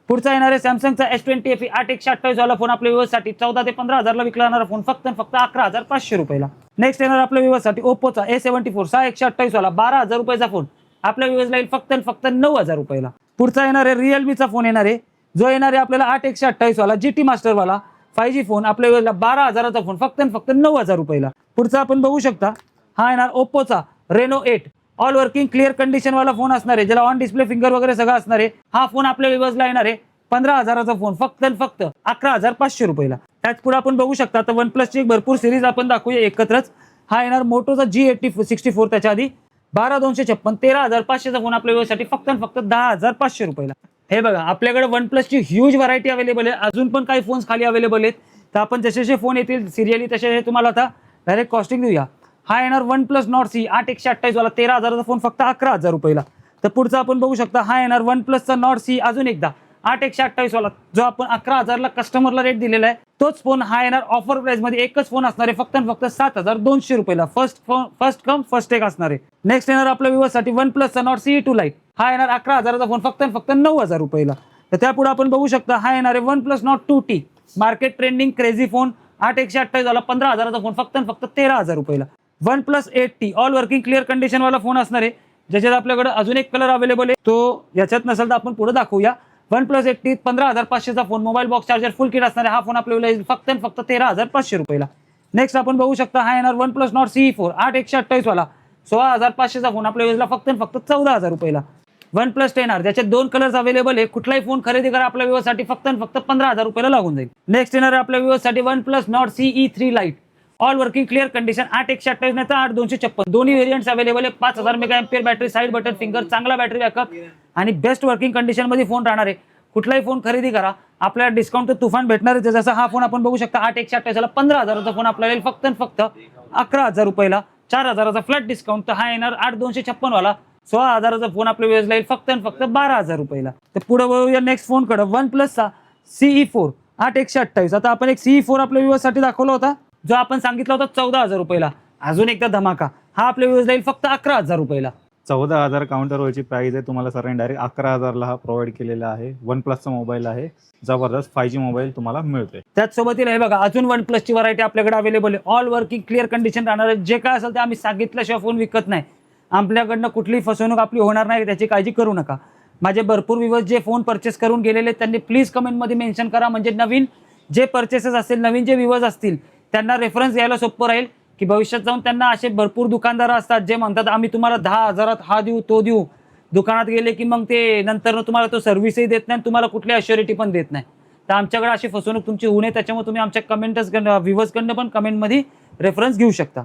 पुढचा येणार आहे सॅमसंगचा S20 FE 8/128 वाला फोन आपल्या व्ह्यूअर्ससाठी 14 ते 15,000 ला विकला जाणारा फोन फक्त 11,500 रुपयाला. नेक्स्ट येणार आपल्या व्ह्यूअर्ससाठी ओप्पोचा A74 6/128 वाला 12,000 रुपयाचा फोन आपल्या व्ह्यूअर्सला येईल फक्त 9,000 रुपयाला. पुढचा येणार आहे रिअलमीचा फोन येणार आहे जो येणार आहे आपल्याला 8/128 वाला GT मास्टर वाला 5G फोन आपल्या व्ह्यूअर्सला 12,000चा फोन फक्त 9,000 रुपयाला. पुढचा आपण बघू शकता हा येणार ओप्पोचा Reno 8 all working clear condition वाला फोन असणार आहे ज्याला ऑन डिस्प्ले फिंगर वगैरे सगळं असणार आहे. हा फोन आपल्या व्ह्यूअर्सला येणार आहे 15,000चा फोन फक्त 11,500 रुपयाला. त्याच पुढे आपण बघू शकता तर वन प्लसची एक भरपूर सिरीज आपण दाखवूया एकत्रच. हा येणार मोटोचा G80 त्याच्या आधी 12,256 13,500चा फोन आपल्या व्ह्यूअर्ससाठी फक्त 10,500 रुपयाला. हे बघा आपल्याकडे वन प्लसची ह्यूज व्हरायटी अवेलेबल आहे. अजून पण काही फोन्स खाली अवेलेबल आहेत तर आपण जसे जसे फोन येतील सिरियली तसे तुम्हाला आता डायरेक्ट कॉस्टिंग देऊया. हा येणार वन प्लस नॉट सी 8/128 वाला 13,000चा फोन फक्त 11,000 रुपयाला. तर पुढचा आपण बघू शकता हा येणार वन प्लसचा नॉट सी अजून एकदा 8/128 वाला जो आपण 11,000ला कस्टमरला रेट दिलेला आहे तोच फोन हा येणार ऑफर प्राइस मध्ये एकच फोन असणार आहे फक्त 7,200 रुपयाला. फर्स्ट कम फर्स्ट टेक असणार आहे. नेक्स्ट येणार आपल्या व्ह्यूअर्ससाठी वन प्लसचा नॉट CE2 लाईट हा येणार 11,000चा फोन फक्त 9,000 रुपयाला. तर त्यापुढे आपण बघू शकता हा येणार आहे one plus not 2T market trending crazy phone 8/128 वाला 15,000चा फोन फक्त 13,000 रुपयाला. One plus 8T all working clear condition वाला फोन असणार आहे ज्याच्यात आपल्याकडे अजून एक कलर अवेलेबल आहे तो याच्यात नसेल तर आपण पुढे दाखवूया. वन प्लस 8T 15,500चा phone mobile box charger full kit असणार आहे. हा फोन आपल्याला येईल फक्त 13,500 रुपयाला. नेक्स्ट आपण बघू शकता हा येणार वन प्लस नॉट CE4 8/128 वाला 16,500चा फोन आपल्या वेळेला फक्त 14,000 रुपयाला. वन प्लस 10R ज्याच्यात दोन कलर्स अवेलेबल आहे. कुठलाही फोन खरेदी करा आपल्या व्ह्यूअर्ससाठी फक्त 15,000 रुपयाला लागून जाईल. नेक्स्ट येणार आहे आपल्या व्ह्यूअर्ससाठी OnePlus Nord CE3 Lite all working clear condition 8/128 नाही तर 8/256 दोन्ही व्हेरियंट्स अवेलेबल आहे. 5,000 mega battery side button finger चांगला बॅटरी बॅकअप आणि बेस्ट वर्किंग कंडिशन मध्ये फोन राहणार आहे. कुठलाही फोन खरेदी करा आपल्याला डिस्काउंट तर तुफान भेटणार आहे. जसा हा फोन आपण बघू शकता 8/128 ला 15,000चा फोन आपल्याला येईल फक्त 11,000 रुपयाला 4,000चा फ्लॅट डिस्काउंट. तर हा येणार 8/256 वाला 16,000चा फोन आपल्या वेळेला येईल फक्त 12,000 रुपयाला. तर पुढे वळूया नेक्स्ट फोन कडे वन प्लसचा CE4 8/128. आता आपण एक CE4 आपल्या व्ह्यूअर्ससाठी दाखवला होता जो आपण सांगितला होता 14,000 रुपयाला. अजून एकदा धमाका हा आपल्या व्ह्यूअर्सला येईल फक्त 11,000 रुपयाला. 14,000 काउंटरवरची प्राइस आहे. तुम्हाला सरांनी डायरेक्ट 11,000ला हा प्रोव्हाइड केलेला आहे. वन प्लसचा मोबाईल आहे. जबरदस्त 5G मोबाईल तुम्हाला मिळतोय. त्याचसोबत हे बघा अजून वन प्लसची व्हरायटी आपल्याकडे अवेलेबल आहे. ऑल वर्किंग क्लिअर कंडिशन राहणार आहे. जे काय असेल ते आम्ही सांगितल्याशिवाय फोन विकत नाही. आपल्याकडनं कुठलीही फसवणूक आपली होणार नाही त्याची काळजी करू नका. माझे भरपूर व्ह्यूअर्स जे फोन परचेस करून गेलेले त्यांनी प्लीज कमेंटमध्ये मेन्शन करा म्हणजे नवीन जे परचेसेस असतील नवीन जे व्ह्यूअर्स असतील त्यांना रेफरन्स घ्यायला सोपं राहील की भविष्यात जाऊन त्यांना असे भरपूर दुकानदार असतात जे म्हणतात आम्ही तुम्हाला 10,000 हा देऊ तो देऊ. दुकानात गेले की मग ते नंतर तुम्हाला तो सर्व्हिसही देत नाही तुम्हाला कुठली अश्युरिटी पण देत नाही. तर आमच्याकडे अशी फसवणूक तुमची होऊ नये त्याच्यामुळे तुम्ही आमच्या व्ह्यूअर्सकडनं पण कमेंटमध्ये रेफरन्स घेऊ शकता.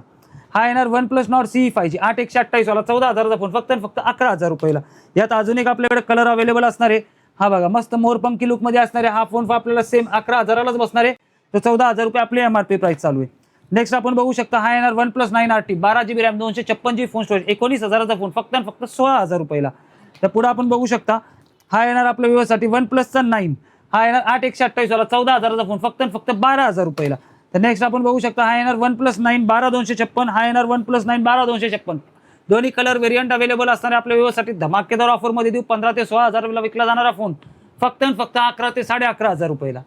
हा येणार OnePlus not CE 5G 8/128 वाला 14,000चा फोन फक्त 11,000 रुपयाला. यात अजून एक आपल्याकडे कलर अवेलेबल असणार आहे. हा बघा मस्त मोरपंखी लुकमध्ये असणार आहे. हा फोन आपल्याला सेम 11,000लाच बसणार आहे. तर 14,000 रुपये आपली MRP प्राइस चालू आहे. नेक्स्ट आपण बघू शकता हा येणार OnePlus 9RT 12GB RAM 256GB phone storage 19,000चा फोन फक्त 16,000 रुपयाला. तर पुढे आपण बघू शकता हा येणार आपल्या व्ह्यूअर्ससाठी वन प्लसचा 9 हा येणार 8/128 वाला 14,000चा फोन फक्त 12,000 रुपयाला. तर नेक्स्ट आपण बघू शकता हा येणार वन प्लस 9 12,256 हा येणार वन प्लस 9 12,256 दोन्ही कलर व्हेरियंट अवेलेबल असणारे आपल्या व्ह्यूअर्ससाठी धमाकेदार ऑफरमध्ये देऊ. 15,000 ते 16,000 विकला जाणारा फोन फक्त 11,000 ते 11,500 रुपयाला.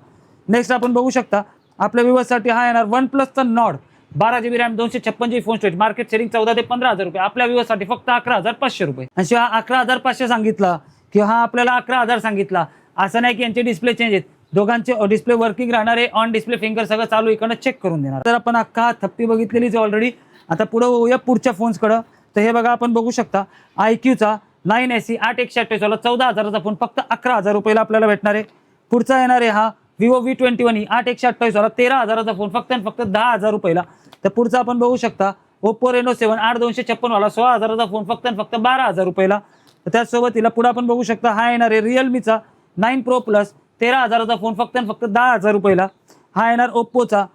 नेक्स्ट आपण बघू शकता आपल्या व्ह्यूअर्ससाठी हा येणार वन प्लसचा Nord 12GB RAM 256GB phone storage market selling 14,000 ते 15,000 रुपये आपल्या व्ह्यूअर्ससाठी फक्त 11,500 रुपये. आणि हा 11,500 सांगितला की हा आपल्याला 11,000 सांगितला असं नाही की यांचे डिस्प्ले चेंज आहेत. दोघांचे डिस्प्ले वर्किंग राहणार आहे. ऑन डिस्प्ले फिंगर सगळं चालू इकडनं चेक करून देणार. तर आपण अख्खा थप्पी बघितलेलीच ऑलरेडी. आता पुढे होऊया पुढच्या फोन्सकडं. तर हे बघा आपण बघू शकता IQचा 9SE 8/128 वाला 14,000चा फोन फक्त 11,000 रुपयाला आपल्याला भेटणार आहे. पुढचा येणार आहे हा Vivo V21 8/128 वाला 13,000चा फोन फक्त 10,000 रुपयाला. तर पुढचा आपण बघू शकता Oppo Reno 7 8/256 वाला 16,000चा फोन फक्त 12,000 रुपयाला. तर त्याचसोबत तिला पुढे आपण बघू शकता हा येणार आहे Realmeचा 9 Pro Plus 13,000चा फोन फक्त 10,000 रुपयाला. हा येणार ओप्पोचा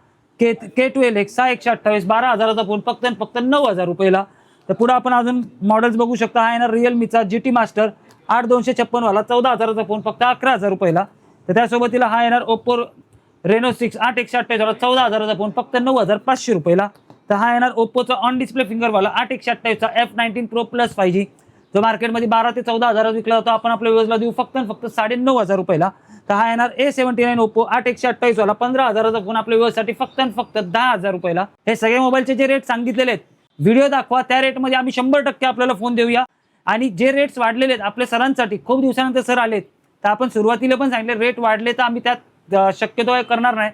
K12X 6/128 12,000चा फोन फक्त 9,000 रुपयाला. तर पुढे आपण अजून मॉडेल्स बघू शकता हा येणार Realmeचा GT Master 8/256 वाला 14,000चा फोन फक्त 11,000 रुपयाला. तर त्यासोबत तिला हा येणार Oppo Reno 6 8/128 वाला 14,000चा फोन फक्त 9,500 रुपयाला. तर हा येणार ओप्पोचा ऑन डिस्प्ले फिंगरवाला 8/128चा F19 Pro Plus 5G जो मार्केटमध्ये 12,000 ते 14,000 विकला जातो आपण आपल्या व्ह्यूअर्सला देऊ फक्त 9,500 रुपयाला. तर हा येणार A79 ओप्पो 8/128 वाला 15,000चा फोन आपल्या व्यवस्थेसाठी फक्त आणि फक्त 10,000 रुपयाला. हे सगळे मोबाईलचे जे रेट सांगितलेले आहेत, व्हिडिओ दाखवा, त्या रेटमध्ये आम्ही 100% आपल्याला फोन देऊया. आणि जे रेट्स वाढलेले आहेत आपल्या सरांसाठी, खूप दिवसानंतर सर आलेत, तर आपण सुरुवातीला पण सांगितले रेट वाढले तर आम्ही त्यात शक्यतो करणार नाही.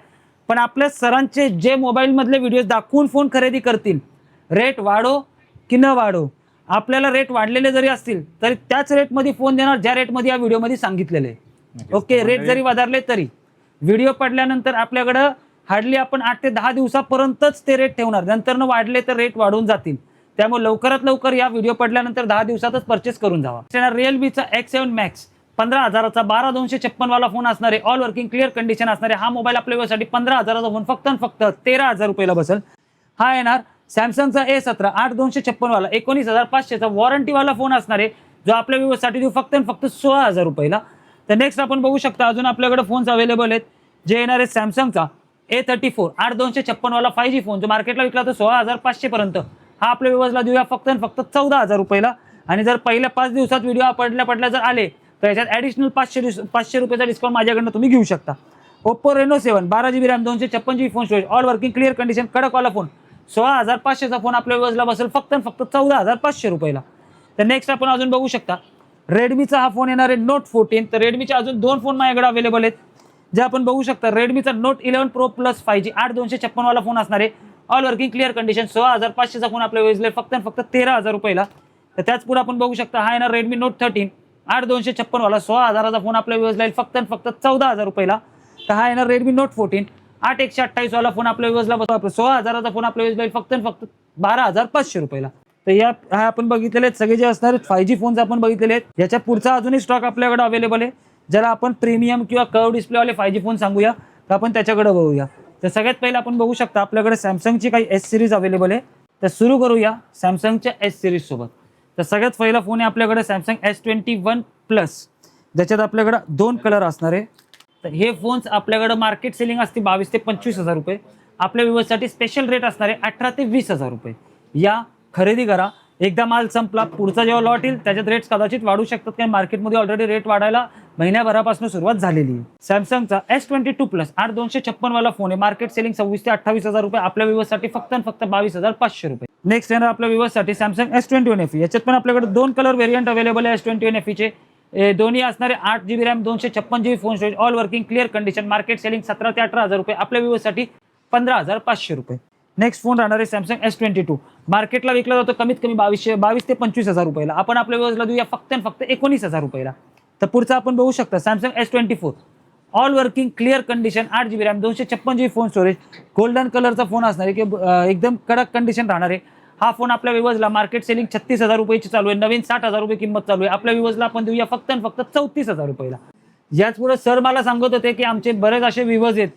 पण आपल्या सरांचे जे मोबाईलमधले व्हिडिओ दाखवून फोन खरेदी करतील, रेट वाढो की न वाढो, आपल्याला रेट वाढलेले जरी असतील तरी त्याच रेटमध्ये फोन देणार ज्या रेटमध्ये या व्हिडिओमध्ये सांगितलेले. ओके, रेट जरी वाढले तरी व्हिडिओ पडल्यानंतर आपल्याकडं हार्डली आपण 8 ते 10 दिवसापर्यंतच ते रेट ठेवणार, नंतर वाढले तर रेट वाढून जातील. त्यामुळे लवकरात लवकर या व्हिडिओ पडल्यानंतर 10 दिवसातच परचेस करून जावा. रिअलमीचा X7 Max 15,000चा 12,256 वाला फोन असणारे, ऑल वर्किंग क्लिअर कंडिशन असणारे हा मोबाईल आपल्या व्यवसायासाठी 15,000चा फोन फक्त आणि फक्त 13,000 रुपयाला बसेल. हा येणार सॅमसंगचा A17 8,256 वाला 19,500चा वॉरंटीवाला फोन असणारे, जो आपल्या व्यवसायासाठी देऊ फक्त आणि फक्त 16,000 रुपयाला. तर नेक्स्ट आपण बघू शकता अजून आपल्याकडे फोन्स अवेलेबल आहेत, जे येणार आहेत सॅमसंगचा A34 8,256 वाला 5G फोन, जो मार्केटला विकला तर 16,500 पर्यंत, हा आपल्या व्यवसायाला देऊया फक्त आणि फक्त 14,000 रुपयाला. आणि जर पहिल्या 5 दिवसात व्हिडिओ पडल्या जर आले तर याच्यात ॲडिशनल 500 रुपयाचा डिस्काउंट माझ्याकडनं तुम्ही घेऊ शकता. Oppo Reno 7 12GB RAM 256GB phone storage, all working clear condition कडकवाला फोन, 16,500चा फोन आपल्या व्यवसायाला बसेल फक्त आणि फक्त 14,500 रुपयाला. तर नेक्स्ट आपण अजून बघू शकता रेडमीचा हा फोन येणार आहे Note 14. तर रेडमीचे अजून 2 फोन माझ्याकडे अवेलेबल आहेत, जे आपण बघू शकता. रेडमीचा Note 11 Pro Plus 5G 8,256 वाला फोन असणार आहे, ऑल वर्किंग क्लिअर कंडिशन, 16,500चा फोन आपल्या वेळेस फक्त आणि फक्त 13,000 रुपयाला. तर त्याच पुढे आपण बघू शकता हा येणार Redmi Note 13 8,256 वाला 16,000चा फोन आपल्या वेळेस फक्त आणि फक्त 14,000 रुपयाला. तर हा येणार Redmi Note 14 8/128 वाला फोन आपल्या वेळेस 16,000चा फोन आपल्या वेळेस फक्त आणि फक्त 12,500 रुपयाला. तर या हा आपण बघितलेले आहेत सगळे जे असणार 5G फोन्स आपण बघितलेले आहेत. याच्या पुढचा अजूनही स्टॉक आपल्याकडे अवेलेबल आहे, ज्याला आपण प्रीमियम किंवा कर्व डिस्प्लेवाले 5G फोन सांगूया. तर आपण त्याच्याकडे बघूया. तर सगळ्यात पहिले आपण बघू शकता आपल्याकडे सॅमसंगची काही S सिरीज अवेलेबल आहे. तर सुरू करूया सॅमसंगच्या S सिरीज सोबत. तर सगळ्यात पहिला फोन आहे आपल्याकडे सॅमसंग S21 Plus, ज्याच्यात आपल्याकडे 2 कलर असणार आहे. तर हे फोन्स आपल्याकडे मार्केट सेलिंग असते 22,000 ते 25,000 रुपये. आपल्या व्यवसायासाठी स्पेशल रेट असणार आहे 18,000 ते 20,000 रुपये. या खरेदी करा, एकदा माल संपला पुढचा जेव्हा लॉट येईल त्याच्यात रेट्स कदाचित वाढू शकतात, कारण मार्केटमध्ये ऑलरेडी रेट वाढायला महिन्याभरापासून सुरुवात झालेली आहे. सॅमसंगचा S22 Plus 8,256 वाला फोन आहे, मार्केट सेलिंग 26,000 ते 28,000 रुपये. आपल्या व्यवसायासाठी फक्त आणि फक्त 22,500 रुपये. नेक्स्ट येणार आपल्या व्यवसायासाठी सॅमसंग S21 FE. याच्यात पण आपल्याकडे 2 कलर व्हेरियंट अवेलेबल आहे S21 FE चे. दोन्ही असणारे 8GB RAM 256GB phone storage, all working clear condition, market selling 17,000 ते 18,000 रुपये. आपल्या व्यवसायासाठी 15,500 रुपये. नेक्स्ट फोन राहणार आहे सॅमसंग S22. मार्केटला विकला जातो कमीत कमी 22,000 ते 25,000 रुपयाला. आपण आपल्या व्यवसायाला देऊया फक्त आणि फक्त 19,000 रुपयाला. तर पुढचा आपण बघू शकता Samsung S24 all working clear condition 8GB RAM 256GB phone storage, golden कलरचा फोन असणार आहे की एकदम कडक कंडिशन राहणार आहे. हा फोन आपल्या विवजला मार्केट सेलिंग 36,000 रुपयाची चालू आहे, नवीन 60,000 रुपये किंमत चालू आहे. आपल्या विवजला आपण देऊया फक्त आणि फक्त 34,000 रुपयाला. याच पुढे सर मला सांगत होते की आमचे बरेच असे विवज आहेत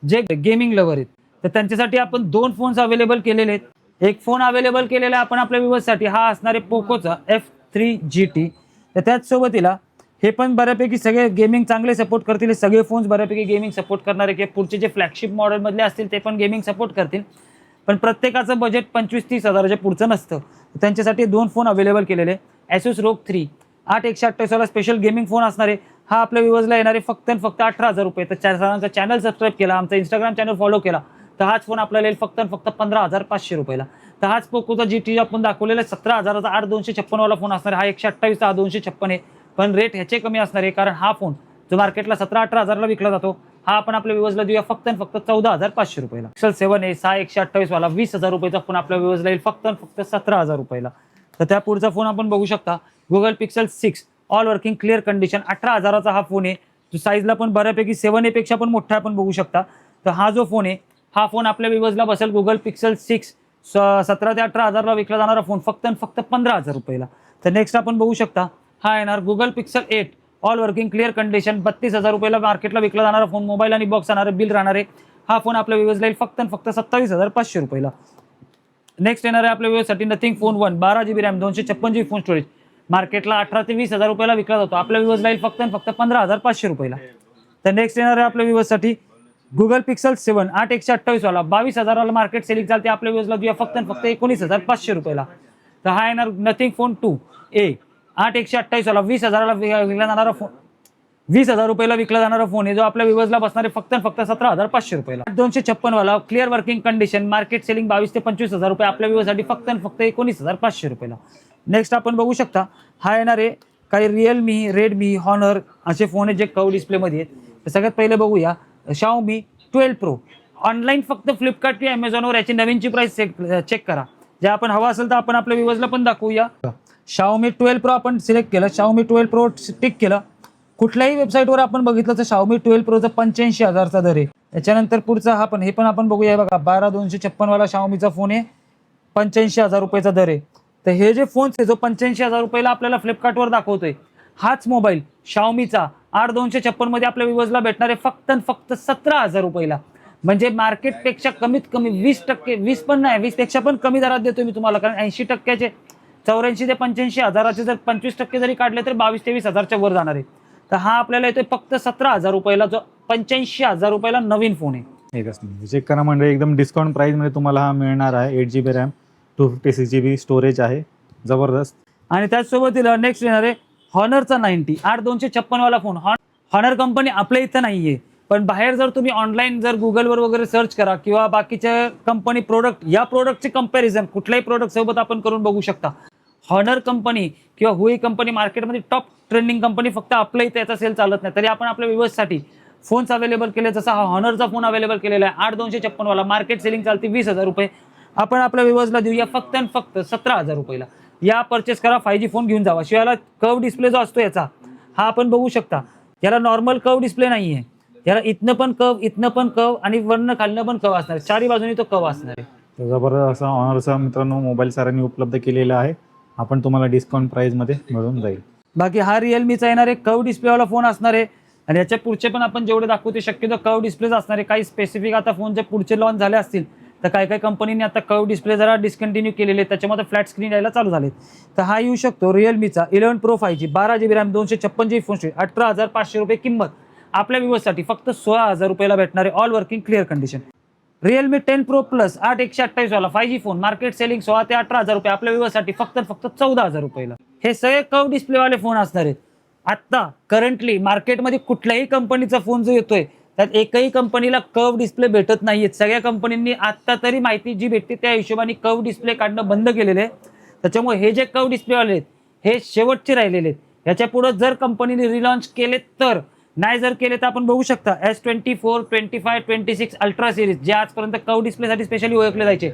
जे गेमिंग लवर आहेत, तर त्यांच्यासाठी आपण 2 फोन्स अवेलेबल केलेले आहेत. एक फोन अवेलेबल केलेला आहे आपण आपल्या विवजसाठी, हा असणार आहे पोकोचा F3 GT. तर त्याच सोबतीला हे पण बऱ्यापैकी सगळे गेमिंग चांगले सपोर्ट करतील. सगळे फोन्स बऱ्यापैकी गेमिंग सपोर्ट करणारे, की पुढचे जे फ्लॅगशिप मॉडेलमधले असतील ते पण गेमिंग सपोर्ट करतील. पण प्रत्येकाचं बजेट 25-30 हजाराच्या पुढचं नसतं, त्यांच्यासाठी 2 फोन अवेलेबल केलेले. Asus ROG 3 8/128 वाला स्पेशल गेमिंग फोन असणार आहे, हा आपल्या व्ह्यूअर्सला येणारे फक्त आणि फक्त 18,000 रुपये. तर सरांचा चॅनल सबस्क्राईब केला, आमचा इंस्टाग्राम चॅनल फॉलो केला, तर हाच फोन आपल्याला येईल फक्त आणि फक्त 15,500 रुपयाला. तर हाच पोकोचा GT आपण दाखवलेला 17,000चा 8,256 वाला फोन असणार आहे. हा 128चा 8,256 आहे, पण रेट ह्याचे कमी असणार आहे, कारण हा फोन जो मार्केटला 17-18 हजारला विकला जातो, हा आपण आपल्या व्ह्यूअर्सला देऊया फक्त आणि फक्त 14,500 रुपयाला. Pixel 7a 128 वाला 20,000 रुपयाचा फोन आपल्या व्ह्यूअर्सला येईल फक्त आणि फक्त 17,000 रुपयाला. तर त्या पुढचा फोन आपण बघू शकता Google Pixel 6 all working clear condition 18,000चा हा फोन आहे, जो साईजला पण बऱ्यापैकी 7a पेक्षा पण मोठा आपण बघू शकता. तर हा जो फोन आहे, हा फोन आपल्या व्ह्यूअर्सला बसेल Google Pixel 6 17,000 ते 18,000ला विकला जाणारा फोन फक्त आणि फक्त 15,000 रुपयाला. तर नेक्स्ट आपण बघू शकता हा येणार Google Pixel 8 all working clear condition 32,000 रुपयाला मार्केटला विकला जाणारा फोन, मोबाईल आणि बॉक्स येणारे बिल राहणार आहे. हा फोन आपल्या व्ह्यूअर्सला येईल फक्त आणि फक्त 27,500 रुपयाला. नेक्स्ट येणार आहे आपल्या व्ह्यूअर्ससाठी nothing phone 1 12GB RAM 256GB phone storage, मार्केटला 18,000 ते 20,000 रुपयाला विकला जातो, आपल्या व्ह्यूअर्सला येईल फक्त आणि फक्त 15,500 रुपयाला. तर नेक्स्ट येणार आहे आपल्या व्ह्यूअर्ससाठी Google Pixel 7 8/128 वाला 22,000ला मार्केट सेलिंग चालते, आपल्या व्ह्यूअर्सला देऊया फक्त आणि फक्त 19,500 रुपयाला. तर हा येणार नथिंग फोन 2A 8/128 वाला 20,000ला विकला जाणारा फोन, 20,000 रुपयाला विकला जाणारा फोन आहे, जो आपल्या विवजला बसणार आहे फक्त आणि फक्त 17,500 रुपयाला. 256 वाला clear working condition, market selling 22 ते 25,000 रुपये, आपल्या विवजसाठी फक्त आणि फक्त 19,500 रुपयाला. नेक्स्ट आपण बघू शकता, हा येणार आहे काही रिअलमी, रेडमी, हॉनर असे फोन आहेत जे कर्व डिस्प्लेमध्ये आहेत. तर सगळ्यात पहिले बघूया Xiaomi 12 Pro. ऑनलाईन फक्त फ्लिपकार्ट किंवा अमेझॉनवर याची नवीनची प्राइस चेक करा. जे आपण हवा असेल तर आपण आपल्या व्ह्यूअर्सला पण दाखवूया. Xiaomi 12 Pro आपण सिलेक्ट केलं, Xiaomi 12 Pro टिक केलं. कुठल्याही वेबसाईटवर आपण बघितलं तर Xiaomi 12 Proचा 85,000चा दर आहे. त्याच्यानंतर पुढचा हा पण, हे पण आपण बघूया बघा, 12,256 वाला Xiaomiचा फोन आहे, 85,000 रुपयाचा दर आहे. तर हे जे फोन्स आहे जो 85,000 रुपयाला आपल्याला फ्लिपकार्टवर दाखवतोय, हाच मोबाईल Xiaomiचा 8,256 मध्ये आपल्या व्ह्यूअर्सला भेटणार आहे फक्त आणि फक्त 17,000 रुपयाला. म्हणजे मार्केटपेक्षा कमीत कमी 20%, 20 पण नाही, 20 पेक्षा पण कमी दरात देतोय मी तुम्हाला. कारण 80%चे 84 ते 85,000चे जर 25% जरी काढले तर 22 ते 20,000च्या वर जाणार आहे. तर हा आपल्याला येतोय फक्त 17,000 रुपयाला, जो 85,000 रुपयाला नवीन फोन आहे. एकच चेक करा म्हणजे एकदम डिस्काउंट प्राइस मध्ये तुम्हाला हा मिळणार आहे. 8GB रॅम, 256 GB स्टोरेज आहे, जबरदस्त. आणि त्याचसोबत नेक्स्ट येणार आहे हॉनरचा 90, 8,256 वाला फोन. हॉनर कंपनी आपल्या इथं नाहीये, पण बाहेर जर तुम्ही ऑनलाईन जर गुगलवर वगैरे सर्च करा किंवा बाकीच्या कंपनी प्रोडक्ट, या प्रोडक्टचे कंपॅरिझन कुठल्याही प्रोडक्ट सोबत आपण करून बघू शकता. हॉनर कंपनी किंवा हुई कंपनी मार्केटमध्ये टॉप ट्रेंडिंग कंपनी, फक्त आपल्या इथे याचा सेल चालत नाही. तरी आपण आपल्या व्ह्यूअर्ससाठी फोन्स अवेलेबल केले, जसा हा हॉनरचा फोन अवेलेबल केलेला आहे 8,256 वाला, मार्केट सेलिंग चालते 20,000 रुपये. आपण आपल्या व्ह्यूअर्सला देऊया फक्त आणि फक्त 17,000 रुपयाला. या परचेस करा, 5G फोन घेऊन जावा. शिवाय कर्व डिस्प्ले जो असतो याचा, हा आपण बघू शकता, याला नॉर्मल कर्व डिस्प्ले नाही आहे, याला इथनं पण कर्व, इथनं पण कर्व आणि वरनं खालनं पण कर्व असणार आहे, चारी बाजूनी तो कर्व असणार आहे. जबरदस्त असा ऑनरचा मित्रांनो मोबाईल सरांनी उपलब्ध केलेला आहे. आपण तुम्हाला डिस्काउंट प्राइस मध्ये मिळून जाईल. बाकी हा रिअलमीचा येणार आहे कर्व डिस्प्लेवाला फोन असणार आहे. आणि याच्या पुढचे पण आपण जेवढे दाखवते शक्यतो कर्व डिस्प्लेच असणार आहे. काही स्पेसिफिक आता फोन जे पुढचे लॉन्च झाले असतील तर काही काही कंपनीने आता कर्व डिस्प्ले जरा डिस्कंटिन्यू केलेले, त्याच्यामध्ये फ्लॅट स्क्रीन यायला चालू झाले. तर हा येऊ शकतो रिअलमीचा 11 Pro 5G, 12GB RAM, 256GB phone, 18,500 रुपये किंमत. आपल्या व्ह्यूअर्ससाठी फक्त 16,000 रुपयाला भेटणार आहे, all working clear condition. Realme 10 Pro Plus 8,128 वाला 5G फोन, मार्केट सेलिंग 16 ते 18,000 रुपये, आपल्या व्ह्यूअर्ससाठी फक्त फक्त 14,000 रुपयाला. हे सगळे कर्व डिस्प्लेवाले फोन असणार आहेत. आत्ता करंटली मार्केटमध्ये कुठल्याही कंपनीचा फोन जो येतोय त्यात एकही कंपनीला कर्व डिस्प्ले भेटत नाहीये. सगळ्या कंपनींनी आत्ता तरी माहिती जी भेटते त्या हिशोबाने कर्व डिस्प्ले काढणं बंद केलेले आहे. त्याच्यामुळे हे जे कर्व डिस्प्लेवाले आहेत हे शेवटचे राहिलेले आहेत. याच्या पुढे जर कंपनीने रिलॉन्च केले तर, नाही जर केले तर आपण बघू शकता S24, 25, 26 अल्ट्रा सिरीज, जे आजपर्यंत कर्व डिस्प्लेसाठी स्पेशली ओळखले जायचे,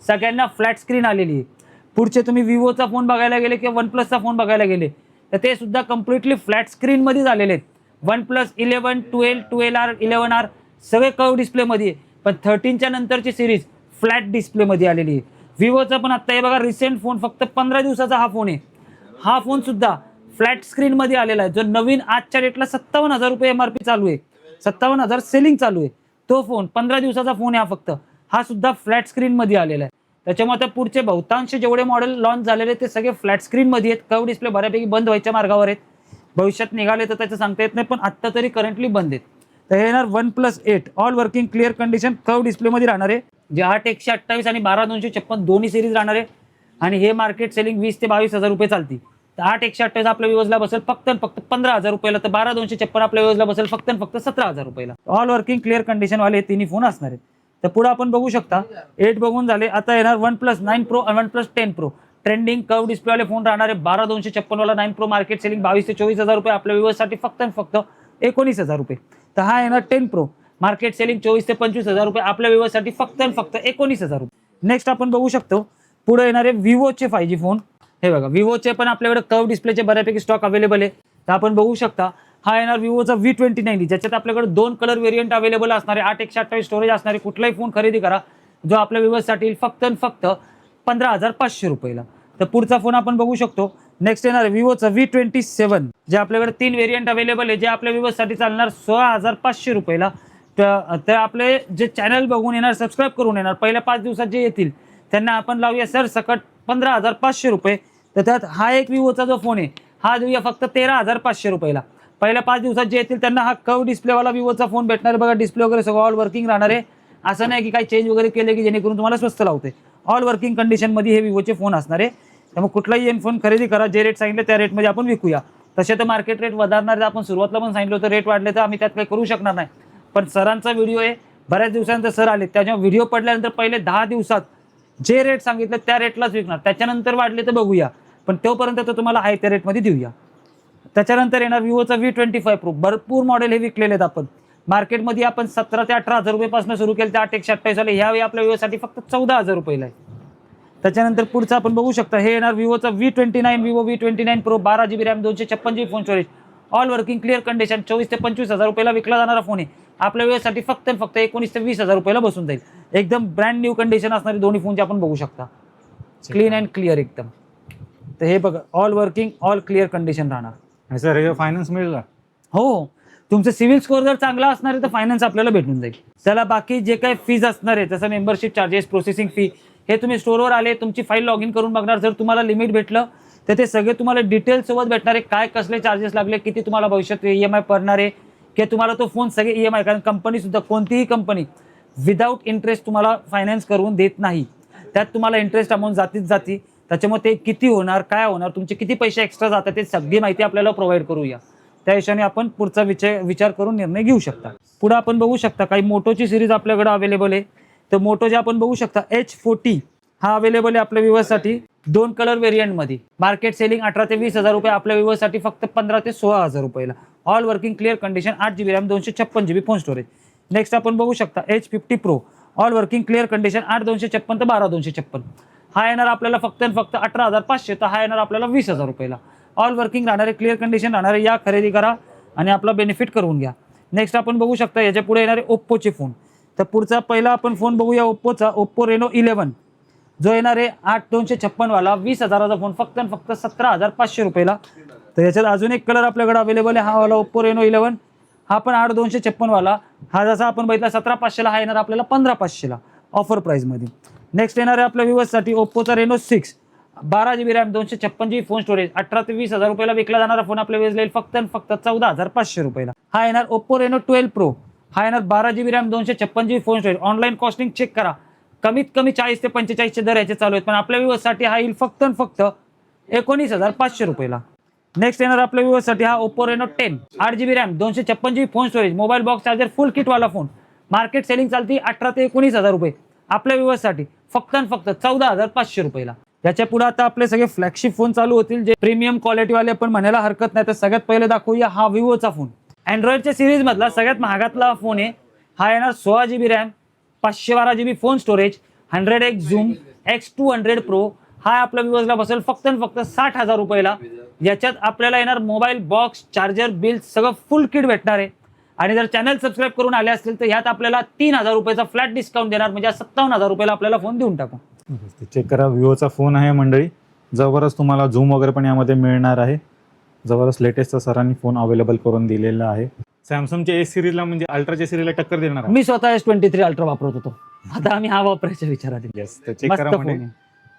सगळ्यांना फ्लॅट स्क्रीन आलेली आहे. पुढचे तुम्ही विवोचा फोन बघायला गेले किंवा OnePlusचा फोन बघायला गेले तर ते सुद्धा कम्प्लिटली फ्लॅट स्क्रीनमध्ये झालेले आहेत. OnePlus 11, 12, 12R, 11R सगळे कर्व डिस्प्लेमध्ये, पण 13च्या नंतरची सिरीज फ्लॅट डिस्प्लेमध्ये आलेली आहे. विवोचा पण आत्ता हे बघा रिसेंट फोन, फक्त 15 दिवसाचा हा फोन आहे. हा फोन सुद्धा फ्लॅट स्क्रीनमध्ये आलेला आहे, जो नवीन आजच्या डेटला 57,000 रुपये MRP चालू आहे, 57,000 सेलिंग चालू आहे. तो फोन 15 दिवसाचा फोन आहे हा फक्त, हा सुद्धा फ्लॅट स्क्रीनमध्ये आलेला आहे. त्याच्यामुळे आता पुढचे बहुतांश जेवढे मॉडेल लॉन्च झालेले ते सगळे फ्लॅट स्क्रीनमध्ये आहेत. कर्व डिस्प्ले बऱ्यापैकी बंद व्हायच्या मार्गावर आहेत. भविष्यात निघाले तर त्याचं सांगता येत नाही, पण आत्ता तरी करंटली बंद आहेत. तर हे येणार OnePlus 8 all working clear condition curve डिस्प्लेमध्ये राहणार आहे, जे 8,128 आणि 12,256 दोन्ही सिरीज राहणार आहे. आणि हे मार्केट सेलिंग 20 ते 22,000 रुपये चालते. तर 8,128 आपल्या व्ह्यूअर्सला बसेल फक्त फक्त 15,000 रुपयाला, तर 12,256 आपल्या व्ह्यूअर्सला बसेल फक्त फक्त 17,000 रुपयाला. ऑल वर्किंग क्लिअर कंडिशन वाले तिन्ही फोन असणार आहेत. तर पुढे आपण बघू शकता 8 बघून झाले. आता येणार OnePlus 9 Pro आणि OnePlus 10 Pro ट्रेंडिंग कर्व डिस्प्लेवाले फोन राहणार आहे. 12,256 वाला 9 Pro मार्केट सेलिंग 22 ते 24,000 रुपये, आपल्या व्ह्यूअर्ससाठी फक्त 19,000 रुपये. तर हा येणार 10 Pro मार्केट सेलिंग 24 ते 25,000 रुपये, आपल्या व्ह्यूअर्ससाठी फक्त 19,000 रुपये. नेक्स्ट आपण बघू शकतो पुढे येणारे विवोचे 5G फोन. हे बघा विवोचे पण आपल्याकडे कर्व डिस्प्लेचे बऱ्यापैकी स्टॉक अवेलेबल आहे. तर आपण बघू शकता हा येणार विवोचा V29, ज्याच्यात आपल्याकडे 2 कलर व्हेरियंट अवेलेबल असणार आहे. 8,128 स्टोरेज असणारे. कुठलाही फोन खरेदी करा जो आपल्या व्ह्यूअर्ससाठी फक्त 15,500 रुपयाला. तर पुढचा फोन आपण बघू शकतो. नेक्स्ट येणार विवोचा V27, जे आपल्याकडे 3 व्हेरियंट अवेलेबल आहे, जे आपल्या व्ह्यूअर्ससाठी चालणार 16,500 रुपयाला. तर आपले जे चॅनल बघून येणार, सबस्क्राईब करून येणार, पहिल्या 5 दिवसात जे येतील त्यांना आपण लावूया सर सकट 15,500 रुपये. तर त्यात हा एक विवोचा जो फोन आहे हा देऊया फक्त 13,500 रुपयाला. पहिल्या 5 दिवसात जे येतील त्यांना हा कर्व डिस्प्लेवाला विवोचा फोन भेटणार आहे. बघा डिस्प्ले वगैरे सगळं ऑल वर्किंग राहणार आहे. असं नाही की काही चेंज वगैरे केले की जेणेकरून तुम्हाला स्वस्त लावते. ऑल वर्किंग कंडिशनमध्ये हे विवोचे फोन असणार आहे. त्यामुळे कुठलाही फोन खरेदी करा, जे रेट सांगितले त्या रेटमध्ये आपण विकूया. तसे तर मार्केट रेट वधारणार आहे. आपण सुरुवातीला पण सांगितलं होतं रेट वाढले तर आम्ही त्यात काही करू शकणार नाही. पण सरांचा व्हिडिओ आहे, बऱ्याच दिवसानंतर सर आले, त्याच्यामुळे व्हिडिओ पडल्यानंतर पहिले 10 दिवसात जे रेट सांगितलं त्या रेटलाच विकणार. त्याच्यानंतर वाढले तर बघूया, पण तोपर्यंत तर तुम्हाला आहे त्या रेटमध्ये देऊया. त्याच्यानंतर येणार विवोचा V25 Pro. भरपूर मॉडेल हे विकलेले आहेत आपण मार्केटमध्ये. आपण 17 ते 18,000 रुपयापासून सुरू केलं, ते 8 128 वाले ह्यावेळी आपल्या विवोसाठी फक्त 14,000 रुपयाला आहे. त्याच्यानंतर पुढचं आपण बघू शकता हे येणार विवोचा V29, Vivo V29 Pro. 12GB RAM, 256GB phone storage, all working, clear condition. 24 ते 25,000 रुपयाला विकला जाणारा फोन आहे. आपल्या वेळेसाठी फक्त 19 ते 20,000 रुपयाला बसून जाईल. एकदम ब्रँड न्यू कंडिशन असणारे दोन्ही फोनचे आपण बघू शकता. क्लीन अँड क्लिअर एकदम. तर हे बघा, all working, all clear condition राहणार. सर हे फायनान्स मिळेल का? हो, तुमचं सिव्हिल स्कोअर जर चांगला असणार आहे तर फायनान्स आपल्याला भेटून जाईल. त्याला बाकी जे काही फीज असणार आहे, जसं मेंबरशिप चार्जेस, प्रोसेसिंग फी, हे तुम्ही स्टोअरवर आले, तुमची फाईल लॉग इन करून बघणार. जर तुम्हाला लिमिट भेटलं तर ते सगळे तुम्हाला डिटेल सोबत भेटणार आहे. काय कसले चार्जेस लागले, किती तुम्हाला भविष्यात EMI पडणार आहे, की तुम्हाला तो फोन सगळे EMI, कारण कंपनी सुद्धा, कोणतीही कंपनी विदाऊट इंटरेस्ट तुम्हाला फायनान्स करून देत नाही. त्यात तुम्हाला इंटरेस्ट अमाऊंट जातीच जाती. त्याच्यामुळे ते किती होणार, काय होणार, तुमचे किती पैसे एक्स्ट्रा जातात, ते सगळी माहिती आपल्याला प्रोव्हाइड करूया. त्या हिशोबाने आपण पुढचा विचार करून निर्णय घेऊ शकता. पुढे आपण बघू शकता काही मोटोची सिरीज आपल्याकडे अवेलेबल आहे. तर मोटो जे आपण बघू शकता H40 हा अवेलेबल आहे आपल्या व्ह्यूअर्ससाठी 2 कलर व्हेरियंटमध्ये. मार्केट सेलिंग 18 ते 20,000 रुपये, आपल्या व्ह्यूअर्ससाठी फक्त 15 ते 16,000 रुपयाला. All working, clear condition, 8GB RAM, 256GB phone storage. Next आपण बघू शकता H50 Pro. All working, clear condition, 8,256 ते 12,256. हा येणार आपल्याला फक्त 18,500. तर हा येणार आपल्याला 20,000 रुपयाला. ऑल वर्किंग राहणार आहे, क्लिअर कंडिशन राहणार आहे. या खरेदी करा आणि आपला बेनिफिट करून घ्या. नेक्स्ट आपण बघू शकता याच्या पुढे येणारे ओप्पोचे फोन. तर पुढचा पहिला आपण फोन बघूया ओप्पोचा. ओप्पो रेनो 11 जो येणार आहे 8,256 वाला, 20,000चा फोन फक्त 17,500 रुपयाला. तर याच्यात अजून एक कलर आपल्याकडे अवेलेबल आहे, हा वाला ओप्पो रेनो 11. हा पण 8,256 वाला. हा जसा आपण बघितला 17,500ला, हा येणार आपल्याला 15,500ला ऑफर प्राईसमध्ये. नेक्स्ट येणार आहे आपल्या व्ह्यूअर्ससाठी ओप्पोचा Reno 6. 12GB RAM, 256GB phone storage. 18 ते 20,000 रुपयाला विकला जाणारा फोन आपल्या वेळेस जाईल फक्त 14,500 रुपयाला. हा येणार ओप्पो रेनो 12 Pro. हा येणार 12GB RAM, 256GB phone storage. Online costing check करा, कमीत कमी 40 ते 45चे दर याचे चालू आहेत. पण आपल्या व्ह्यूअर्ससाठी हा येईल फक्त 19,500 रुपयाला. नेक्स्ट येणार आपल्या व्ह्यूअर्ससाठी हा Oppo Reno 10. 8GB RAM, 256GB phone storage, mobile box charger, full किटवाला फोन. मार्केट सेलिंग चालती 18 ते 19,000 रुपये. आपल्या व्ह्यूअर्ससाठी फक्त 14,500 रुपयाला. याच्या पुढे आता आपले सगळे फ्लॅगशिप फोन चालू होतील, जे प्रीमियम क्वालिटीवाले आपण म्हणायला हरकत नाही. तर सगळ्यात पहिले दाखवूया हा विवोचा फोन. अँड्रॉइडच्या सिरीज मधला सगळ्यात महागातला फोन आहे. हा येणार 16GB RAM, 512GB phone storage, 100x zoom, X200 Pro. हा आपल्या व्ह्यूअर्सला बसेल फक्त 60,000 रुपयाला. याच्यात आपल्याला येणार मोबाईल बॉक्स, चार्जर, बिल, सगळं फुल किट भेटणार आहे. आणि जर चॅनल सबस्क्राईब करून आले असतील तर ह्यात आपल्याला 3,000 रुपयाचा फ्लॅट डिस्काउंट देणार, म्हणजे 57,000 रुपयाला आपल्याला फोन देऊन टाकू. चेक करा, विवोचा फोन आहे मंडळी. जबरदस्त तुम्हाला झूम वगैरे पण यामध्ये मिळणार आहे. जबरदस्त लेटेस्टचा सरांनी फोन अवेलेबल करून दिलेला आहे. सॅमसंगच्या एस सिरीजला म्हणजे अल्ट्राच्या सिरीजला टक्कर देणार आहे. मी स्वतः S23 अल्ट्रा वापरत होतो, आता आम्ही हा वापरायच्या विचारात आहे. येस, तर चेक करा म्हणजे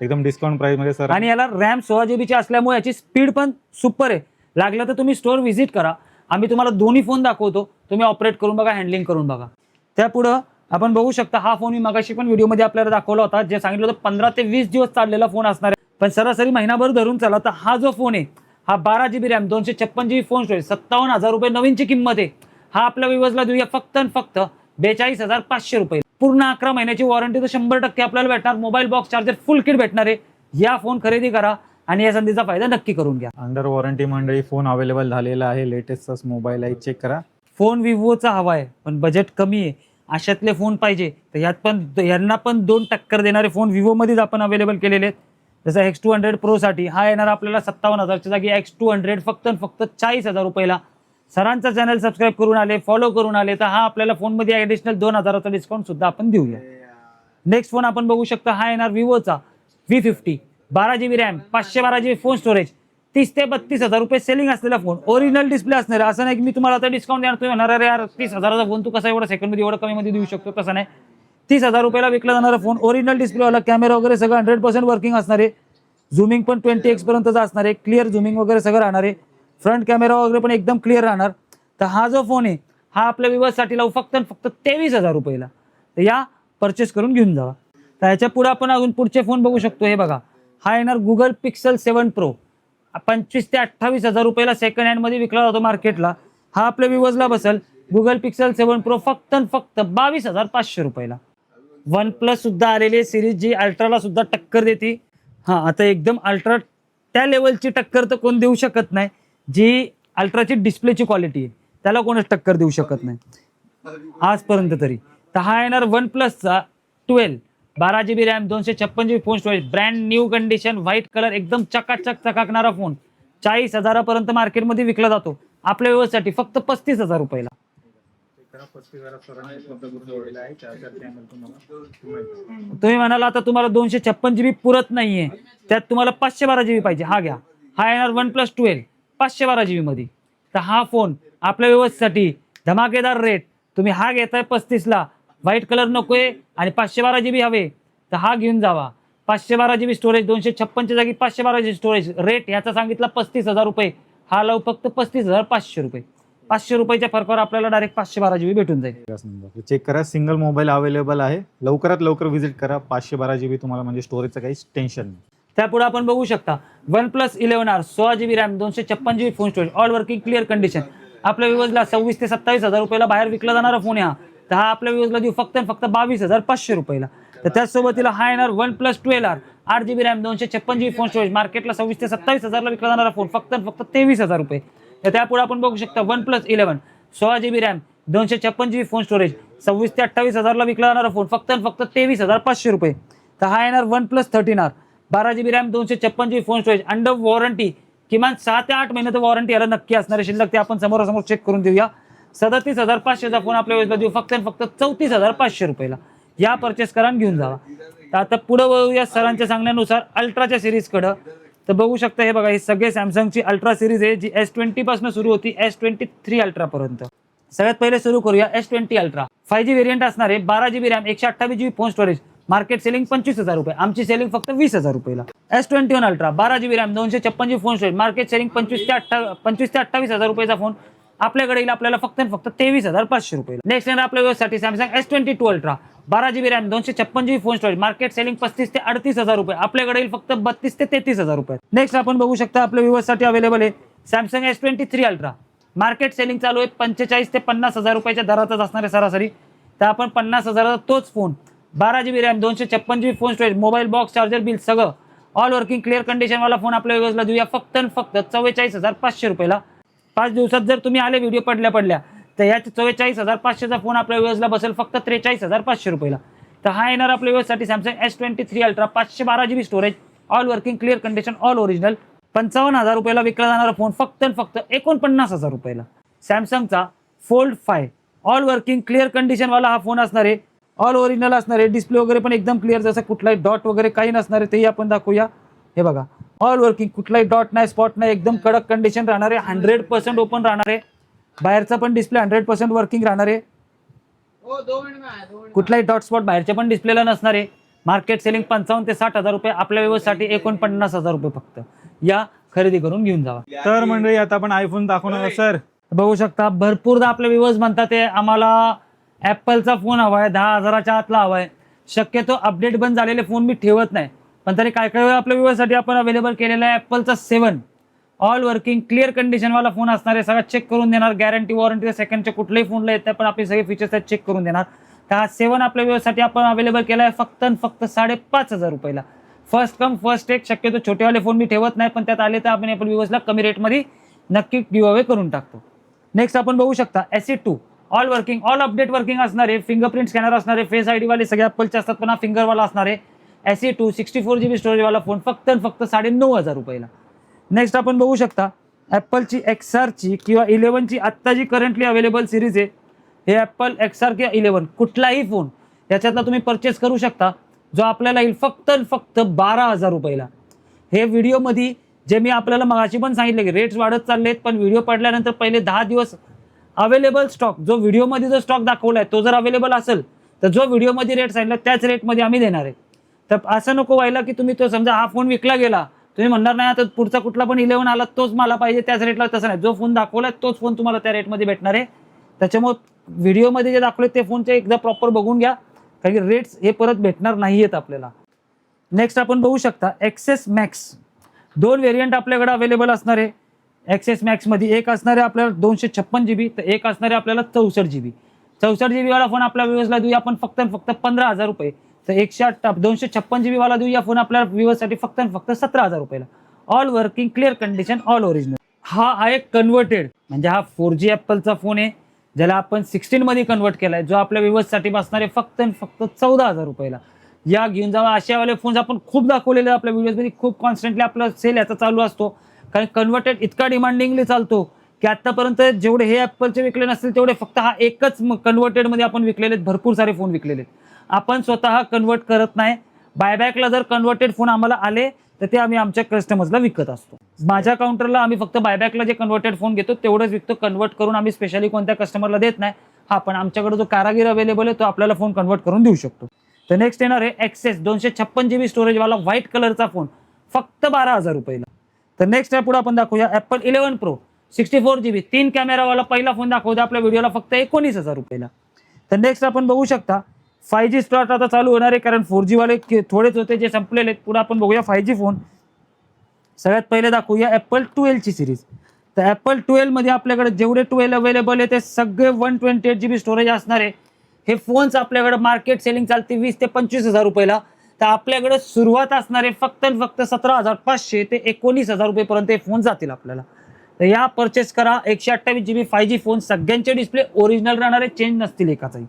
एकदम डिस्काउंट प्राइस मध्ये सर. आणि याला रॅम 16GB असल्यामुळे याची स्पीड पण सुपर आहे. लागलं तर तुम्ही स्टोअर व्हिजिट करा, आम्ही तुम्हाला दोन्ही फोन दाखवतो, तुम्ही ऑपरेट करून बघा, हँडलिंग करून बघा. त्यापुढं आपण बघू शकता हा फोन मी मगाशी पण व्हिडिओमध्ये आपल्याला दाखवला होता, जे सांगितलं होतं 15 ते 20 दिवस चाललेला फोन असणार आहे. पण सरासरी महिनाभर धरून चला तर हा जो फोन आहे हा 12GB RAM, 256GB phone storage, 57,000 रुपये नवीनची किंमत आहे. हा आपल्या व्ह्यूअर्सला देऊया फक्त 42,500 रुपये. पूर्ण 11 महिन्याची वॉरंटी तर 100% आपल्याला भेटणार. Mobile box, charger, full kit भेटणार आहे. या फोन खरेदी करा आणि या संधीचा फायदा नक्की करून घ्या. अंडर वॉरंटी मंडळी फोन अवेलेबल झालेला आहे. लेटेस्टचा मोबाईल आहे, चेक करा. फोन विवोचा हवा आहे पण बजेट कमी आहे, अशातले फोन पाहिजे तर यांना पण 2 टक्कर देणारे फोन विवोमध्येच आपण अवेलेबल केलेले आहेत. जसं X200 Pro साठी हा येणार आपल्याला 57,000च्या जागी X200 फक्त 40,000 रुपयाला. सरांचा चॅनल सबस्क्राईब करून आले, फॉलो करून आले तर हा आपल्याला फोनमध्ये ॲडिशनल 2,000चा डिस्काउंट सुद्धा आपण देऊया. नेक्स्ट फोन आपण बघू शकता हा येणार विवोचा V50. 12GB RAM, 512GB phone storage, 30 ते 32,000 रुपये सेलिंग असलेला फोन. ओरिजिनल डिस्प्ले असणार, असं नाही की मी तुम्हाला आता डिस्काउंट देणार, तुम्ही म्हणणार अरे यार 30,000चा फोन तू कसा एवढा सेकंडमध्ये एवढं कमीमध्ये देऊ शकतो. तसं नाही, 30,000 रुपयाला विकला जाणारा फोन. ओरिजिनल डिस्प्लेवाला, कॅमेरा वगैरे सगळं 100% वर्किंग असणार आहे. झुमिंग पण 20x पर्यंतचा असणार आहे. क्लिअर झुमिंग वगैरे सगळं राहणार आहे. फ्रंट कॅमेरा वगैरे पण एकदम क्लिअर राहणार. तर हा जो फोन आहे हा आपल्या व्ह्यूअर्ससाठी लावू फक्त 23,000 रुपयाला. तर या परचेस करून घेऊन जावा. तर ह्याच्या पुढे आपण अजून पुढचे फोन बघू शकतो. हे बघा, हा येणार गुगल पिक्सल 7 Pro. 25 ते 28 हजार रुपयाला सेकंड हँडमध्ये विकला जातो मार्केटला. हा आपल्या व्ह्यूअर्सला बसेल गुगल पिक्सल 7 प्रो फक्त 22,500 रुपयाला. वन प्लस सुद्धा आलेली सिरीज जी अल्ट्राला सुद्धा टक्कर देते. हा आता एकदम अल्ट्रा त्या लेवलची टक्कर तर कोण देऊ शकत नाही. जी अल्ट्राची डिस्प्लेची क्वालिटी आहे त्याला कोणच टक्कर देऊ शकत नाही आजपर्यंत तरी. तर हा येणार वन प्लसचा 12 12 GB RAM 256 GB phone storage brand new condition white colour एकदम चकाचक चकाकणारा फोन 40 हजारापर्यंत मार्केटमध्ये विकला जातो. आपल्या व्यवस्थेसाठी फक्त 35,000 रुपयाला. तुम्ही म्हणाला आता तुम्हाला 256 GB पुरत नाहीये त्यात तुम्हाला 512 GB पाहिजे. हा घ्या, हा येणार वन प्लस 12 512 GB मध्ये. तर हा फोन आपल्या व्यवस्थेसाठी धमाकेदार रेट. तुम्ही हा घेताय 35ला, व्हाईट कलर नकोय आणि 512 GB हवे तर हा घेऊन जावा. 512 GB स्टोरेज 256च्या जागी 512 GB स्टोरेज. रेट याचा सांगितला 35,000 रुपये. हा लावू फक्त 35,500 रुपये. 500 रुपयाच्या फरकावर आपल्याला डायरेक्ट 512 GB भेटून जाईल. चेक करा, सिंगल मोबाईल अवेलेबल आहे. लवकरात लवकर व्हिजिट करा. 512 GB तुम्हाला म्हणजे स्टोरेजचं काहीच टेन्शन नाही. त्यापुढे आपण बघू शकता one plus 11R 16 GB RAM 256 GB phone storage all working clear condition. आपल्या व्ह्यूअर्सला 26 ते 27 हजार रुपयाला बाहेर विकला जाणारा फोन आहे हा. तर हा आपल्या व्ह्यूअर्सला देऊ फक्त 22,500 रुपयाला. तर त्याचसोबतीला हा येणार one plus 12R 8 GB RAM 256 GB phone storage मार्केटला 26 ते 27 हजारला विकला जाणारा फोन फक्त 23,000 रुपये. तर त्यापुढे आपण बघू शकता one plus 11 16 GB RAM 256 GB phone storage 26 ते 28 हजारला विकला जाणारा फोन फक्त 23,500 रुपये. तर हा येणार one plus 13R 12 GB RAM 256 GB phone storage under warranty. किमान 6 ते 8 महिने तर वॉरंटी याला नक्की असणार आहे. शिल्लक ते आपण समोरासमोर चेक करून देऊया. 37,500चा फोन आपल्या वेळेला देऊ फक्त 34,500 रुपयाला. या परचेस करा घेऊन जावा. तर आता पुढे वळूया सरांच्या सांगण्यानुसार अल्ट्राच्या सिरीजकडं. तर बघू शकता हे बघा, हे सगळे सॅमसंगची अल्ट्रा सिरीज आहे जी S20 पासून सुरू होती S23 अल्ट्रा पर्यंत. सगळ्यात पहिले सुरू करूया S20 अल्ट्रा. 5G व्हेरियंट असणार आहे 12 GB RAM 128 GB phone storage market selling 25,000 रुपये. आमची सेलिंग फक्त 20,000 रुपयाला. S21 ultra 12 GB RAM 256 GB phone storage market selling 25 ते 28 हजार रुपयाचा फोन आपल्याकडे येईल आपल्याला फक्त 23,500 रुपयाला. नेक्स्ट येणार आपल्या व्यवस्थेसाठी Samsung S22 ultra 12 GB RAM 256 GB phone storage market selling 35 ते 38 हजार रुपये. आपल्याकडे येईल फक्त 32 ते 33 हजार रुपये. नेक्स्ट आपण बघू शकता आपल्या व्ह्यूअर्ससाठी अवेलेबल आहे Samsung S23 ultra. Market selling चालू आहे 45 ते 50 हजार रुपयाच्या दरातच असणार आहे सरासरी. तर आपण 50 हजाराचा तोच phone 12 GB RAM 256 GB phone storage mobile box charger bill सगळं ऑल वर्किंग क्लिअर कंडिशन वाला फोन आपल्या व्ह्यूअर्सला देऊया फक्त 44,500 रुपयाला. 5 दिवसात जर तुम्ही आले व्हिडिओ पडल्या तर याचे 44,500चा फोन आपल्या व्ह्यूअर्सला बसेल फक्त 43,500 रुपयाला. तर हा येणार आपल्या व्ह्यूअर्ससाठी Samsung S23 ultra 512 GB storage all working clear condition all original 55,000 रुपयाला विकला जाणारा फोन फक्त 49,000 रुपयाला. सॅमसंगचा fold 5 all working clear condition वाला हा फोन असणार आहे. ऑल ओरिजिनल असणार आहे. डिस्प्ले वगैरे पण एकदम क्लिअर, जसं कुठलाही डॉट वगैरे काही नसणार आहे. तेही आपण दाखवूया. हे बघा ऑल वर्किंग, कुठलाही डॉट नाही स्पॉट नाही, एकदम कडक कंडिशन राहणार आहे. 100% ओपन राहणार आहे. बाहेरचा पण डिस्प्ले 100% वर्किंग राहणार आहे. कुठलाही डॉट स्पॉट बाहेरच्या पण डिस्प्लेला नसणार आहे. मार्केट सेलिंग 55 ते 60 हजार रुपये. आपल्या व्यवस्थेसाठी 49,000 रुपये फक्त. या खरेदी करून घेऊन जावा. तर मंडळी आता आपण आयफोन दाखवणार सर. बघू शकता भरपूरदा आपले व्ह्यूअर्स म्हणतात ते आम्हाला ॲपलचा फोन हवा आहे 10 हजाराच्या आतला हवा आहे. शक्यतो अपडेट बंद झालेले फोन मी ठेवत नाही, पण तरी काय काय वेळा आपल्या व्ह्यूअर्ससाठी आपण अवेलेबल केलेला आहे ॲपलचा 7 ऑल वर्किंग क्लिअर कंडिशनवाला फोन असणार आहे. सगळं चेक करून देणार. गॅरंटी वॉरंटी सेकंडच्या कुठल्याही फोनला येत नाही, पण आपले सगळे फीचर्स आहेत चेक करून देणार. तर हा 7 आपल्या व्ह्यूअर्ससाठी आपण अवेलेबल केला आहे फक्त 5,500 रुपयाला. First come first take. शक्यतो छोटेवाले फोन मी ठेवत नाही, पण त्यात आले तर आपण आपल्या व्ह्यूअर्सला कमी रेटमध्ये नक्की गिव्ह अवे करून टाकतो. नेक्स्ट आपण बघू शकता SE2 all working all update working असणार आहे. फिंगरप्रिंट स्कॅनर असणार आहे. फेस ID वाले सगळे ॲपलचे असतात, पण हा फिंगरवाला असणार आहे. SE2 64 GB स्टोरेजवाला फोन फक्त 9,500 रुपयाला. नेक्स्ट आपण बघू शकता ॲपलची XRची किंवा 11ची आत्ता जी करंटली अवेलेबल सिरीज आहे हे ॲपल XR किंवा 11 कुठलाही फोन त्याच्यातला तुम्ही परचेस करू शकता, जो आपल्याला येईल फक्त 12,000 रुपयाला. हे व्हिडिओमध्ये जे मी आपल्याला मगाशी पण सांगितलं की रेट्स वाढत चाललेत, पण व्हिडिओ पडल्यानंतर पहिले 10 दिवस अवेलेबल स्टॉक जो व्हिडिओमध्ये जो स्टॉक दाखवला आहे तो जर अवेलेबल असेल तर जो व्हिडिओमध्ये रेट सांगितला त्याच रेटमध्ये आम्ही देणार आहे. तर असं नको व्हायला की तुम्ही तो समजा हा फोन विकला गेला तुम्ही म्हणणार नाही आता पुढचा कुठला पण 11 आला तोच मला पाहिजे त्याच रेटला. तसं नाही, जो फोन दाखवला तोच फोन तुम्हाला त्या रेटमध्ये भेटणार आहे. त्याच्यामुळे व्हिडिओमध्ये जे दाखवले ते फोनचे एकदा प्रॉपर बघून घ्या, कारण की रेट्स हे परत भेटणार नाही आहेत आपल्याला. नेक्स्ट आपण बघू शकता XS Max 2 व्हेरियंट आपल्याकडे अवेलेबल असणार आहे एक्सेस मॅक्समध्ये. एक असणार आहे आपल्याला 256 GB, तर एक असणार आहे आपल्याला 64 GB. 64 GB वाला फोन आपल्या व्ह्यूअर्सला देऊया आपण फक्त 15,000 रुपये. तर 256 GB वाला देऊया फोन आपल्या व्ह्यूअर्ससाठी फक्त 17,000 रुपयाला. All working, clear condition, all original. हा आहे कन्व्हर्टेड, म्हणजे हा 4G ॲपलचा फोन आहे ज्याला आपण 16 मध्ये कन्वर्ट केलाय, जो आपल्या व्ह्यूअर्ससाठी बसणार आहे फक्त 14,000 रुपयाला. या घेऊन जावा. अशावाले फोन्स आपण खूप दाखवलेले आपल्या व्हिडिओमध्ये, खूप कॉन्स्टंटली आपला सेल याचा चालू असतो. कारण कन्व्हर्टेड इतका डिमांडिंगली चालतो की आतापर्यंत जेवढे हे ॲपलचे विकले नसतील तेवढे फक्त हा एकच कन्व्हर्टेडमध्ये आपण विकलेले आहेत. भरपूर सारे फोन विकलेले आहेत. आपण स्वतः कन्वर्ट करत नाही. बायबॅकला जर कन्व्हर्टेड फोन आम्हाला आले तर ते आम्ही आमच्या कस्टमर्सला विकत असतो. माझ्या काउंटरला आम्ही फक्त बायबॅकला जे कन्व्हर्टेड फोन घेतो तेवढंच विकतो. कन्वर्ट करून आम्ही स्पेशली कोणत्या कस्टमरला देत नाही. हा, पण आमच्याकडे जो कारागीर अवेलेबल आहे तो आपल्याला फोन कन्वर्ट करून देऊ शकतो. तर नेक्स्ट येणार आहे एक्सेस 256 GB स्टोरेजवाला व्हाईट कलरचा फोन फक्त 12,000 रुपयाला. तर नेक्स्ट पुढे आपण दाखवूया ॲपल 11 Pro 64 GB 3 कॅमेरावाला पहिला फोन दाखवतो आपल्या व्हिडिओला फक्त 19,000 रुपयाला. तर नेक्स्ट आपण बघू शकता 5G स्लॉट आता चालू होणार आहे, कारण 4G वाले थोडेच होते जे संपलेले आहेत. पुढे आपण बघूया 5G फोन. सगळ्यात पहिले दाखवूया ॲपल 12 ची सिरीज. तर ॲपल 12 मध्ये आपल्याकडे जेवढे 12 अवेलेबल आहे ते सगळे 128 GB स्टोरेज असणार आहे. हे फोन्स आपल्याकडे मार्केट सेलिंग चालते 20,000 ते 25,000 रुपयाला. तर आपल्याकडे सुरुवात असणार आहे फक्त 17,500 ते 19,000 रुपयेपर्यंत हे फोन जातील आपल्याला. तर या परचेस करा. 128 GB 5G फोन, सगळ्यांचे डिस्प्ले ओरिजिनल राहणार आहे, चेंज नसतील एकाचाही.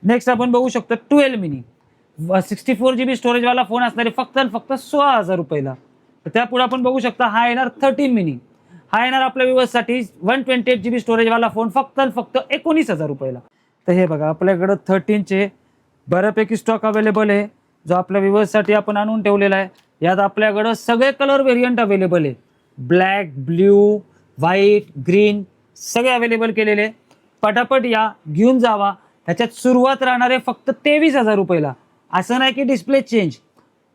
नेक्स्ट आपण बघू शकतो 12 मिनी 64 GB स्टोरेजवाला फोन असणार आहे फक्त 16,000 रुपयाला. तर त्यापुढे आपण बघू शकता हा येणार 13 मिनी. हा येणार आपल्या व्ह्यूअर्ससाठी 128 GB स्टोरेजवाला फोन फक्त 19,000 रुपयाला. तर हे बघा आपल्याकडं 13चे बऱ्यापैकी स्टॉक अवेलेबल आहे, जो आपल्या व्ह्यूअर्ससाठी आपण आणून ठेवलेला आहे. यात आपल्याकडं सगळे कलर व्हेरियंट अवेलेबल आहे. ब्लॅक, ब्ल्यू, व्हाईट, ग्रीन सगळे अवेलेबल केलेले. पटापट या, घेऊन जावा. त्याच्यात सुरुवात राहणार आहे फक्त 23,000 रुपयाला. असं नाही की डिस्प्ले चेंज,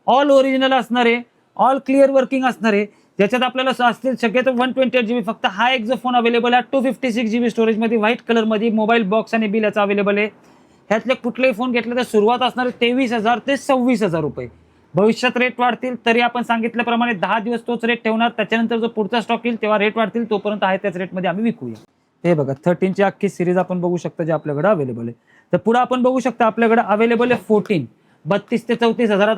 ऑल ओरिजिनल असणार आहे, ऑल क्लिअर वर्किंग असणार आहे. ज्याच्यात आपल्याला असतील शक्यतो 128 GB. फक्त हा एक जो फोन अवेलेबल आहे 256 GB स्टोरेजमध्ये व्हाईट कलरमध्ये, मोबाईल बॉक्स आणि बिल याचा अवेलेबल आहे. ह्यातले कुठलेही फोन घेतले तर सुरुवात असणार आहे 23,000 ते 26,000 रुपये. भविष्यात रेट वाढतील तरी आपण सांगितल्याप्रमाणे 10 दिवस तोच रेट ठेवणार. त्याच्यानंतर जो पुढचा स्टॉक येईल तेव्हा रेट वाढतील, तोपर्यंत आहे त्याच रेटमध्ये आम्ही विकूया. हे बघा 13ची अख्खी सिरीज आपण बघू शकता जे आपल्याकडे अवेलेबल आहे. तर पुढे आपण बघू शकता आपल्याकडे अवेलेबल आहे 14 32 ते 34 हजारात.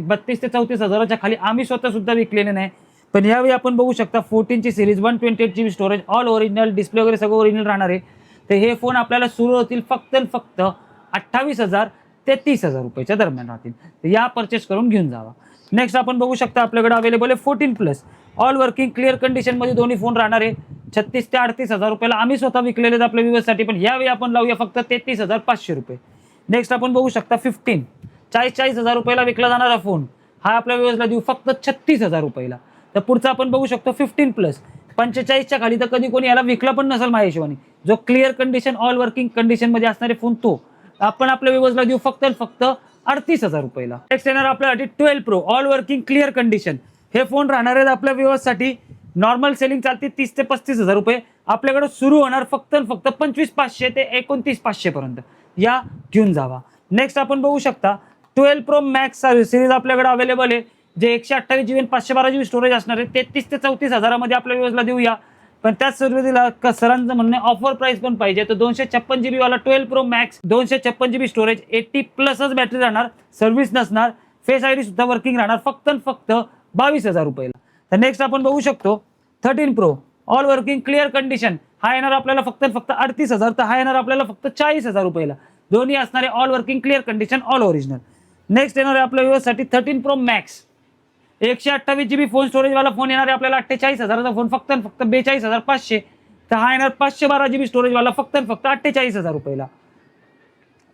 32 ते 34 हजाराच्या खाली आम्ही स्वतः सुद्धा विकलेले नाही. पण यावेळी आपण बघू शकता 14ची series 128 GB storage, all original, display वगैरे सगळं ओरिजिनल राहणार आहे. तर हे फोन आपल्याला सुरू होतील फक्त 28,000 ते 30,000 रुपयाच्या दरम्यान राहतील. तर या परचेस करून घेऊन जावा. नेक्स्ट आपण बघू शकता आपल्याकडे अवेलेबल आहे 14+, ऑल वर्किंग, क्लिअर कंडिशनमध्ये दोन्ही फोन राहणार आहे. 36,000 ते 38,000 रुपयाला आम्ही स्वतः विकलेले आहेत आपल्या व्ह्यूअर्ससाठी. पण यावेळी आपण लावूया फक्त 33,500 रुपये. नेक्स्ट आपण बघू शकता 15 40,000 रुपयाला विकला जाणारा फोन हा आपल्या व्ह्यूअर्सला देऊ फक्त 36,000 रुपयाला. तर पुढचा आपण बघू शकतो 15+, 45च्या खाली तर कधी कोणी याला विकला पण नसेल माझ्या हिशोबाने. जो क्लिअर कंडिशन, ऑल वर्किंग कंडिशनमध्ये असणारे फोन तो आपण आपल्या व्ह्यूअर्सला देऊ फक्त 38,000 रुपयाला. नेक्स्ट येणार आपल्यासाठी 12 Pro, all working, clear condition. हे फोन राहणार आहेत आपल्या व्ह्यूअर्ससाठी. नॉर्मल सेलिंग चालते 30,000 ते 35,000 रुपये. आपल्याकडे सुरू होणार फक्त 25,500 ते 29,500 पर्यंत. या, घेऊन जावा. नेक्स्ट आपण बघू शकता 12 Pro Max सिरीज आपल्याकडे अवेलेबल आहे, जे 128 GB आणि 512 GB स्टोरेज असणार आहे. 33,000 ते 34,000 आपल्या व्ह्यूअर्सला देऊया. पण त्याच सुरुवातीला सरांचं म्हणणं ऑफर प्राइस पण पाहिजे. तर 256 GB वाला 12 Pro Max 256 GB storage, 80+ battery राहणार, सर्व्हिस नसणार, फेस ID सुद्धा वर्किंग राहणार फक्त 22,000 रुपयाला. तर नेक्स्ट आपण बघू शकतो 13 Pro, all working, clear condition. हा येणार आपल्याला फक्त 38,000. तर हा येणार आपल्याला फक्त 40,000 रुपयाला. दोन्ही असणारे all working, clear condition, all original. Next येणार आहे आपल्या व्ह्यूअर्ससाठी 13 Pro Max 128 GB फोन स्टोरेजवाला फोन येणार आहे आपल्याला 48,000चा फोन फक्त 42,500. तर हा येणार 512 GB स्टोरेजवाला फक्त 48,000 रुपयाला.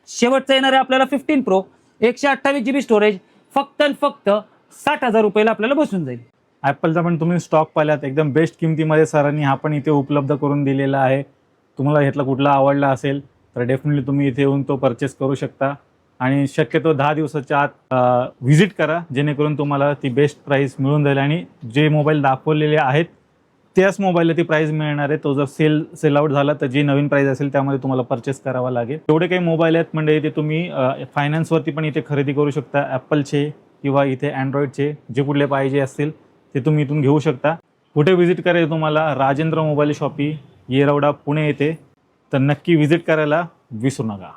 शेवटचा येणार आहे आपल्याला 15 Pro 128 GB स्टोरेज फक्त 60,000 रुपयाला आपल्याला बसून जाईल. ॲपलचा पण तुम्ही स्टॉक पाहिलात, एकदम बेस्ट किमतीमध्ये सरांनी हा पण इथे उपलब्ध करून दिलेला आहे. तुम्हाला ह्यातला कुठला आवडला असेल तर डेफिनेटली तुम्ही इथे येऊन तो परचेस करू शकता. आणि शक्यतो 10 दिवसाच्या आत व्हिजिट करा, जेणेकरून तुम्हाला ती बेस्ट प्राईस मिळून जाईल. आणि जे मोबाईल दाखवलेले आहेत त्याच मोबाईलला ती प्राईस मिळणार आहे. तो जर सेल आउट झाला तर जी नवीन प्राईस असेल त्यामध्ये तुम्हाला परचेस करावा लागेल. एवढे काही मोबाईल आहेत म्हणजे ते तुम्ही फायनान्सवरती पण इथे खरेदी करू शकता. ॲपलचे किंवा इथे अँड्रॉइडचे जे कुठले पाहिजे असतील ते तुम्ही इथून घेऊ शकता. कुठे व्हिजिट करायचं तुम्हाला? राजेंद्र मोबाईल शॉपी, येरवडा, पुणे येथे. तर नक्की व्हिजिट करायला विसरू नका.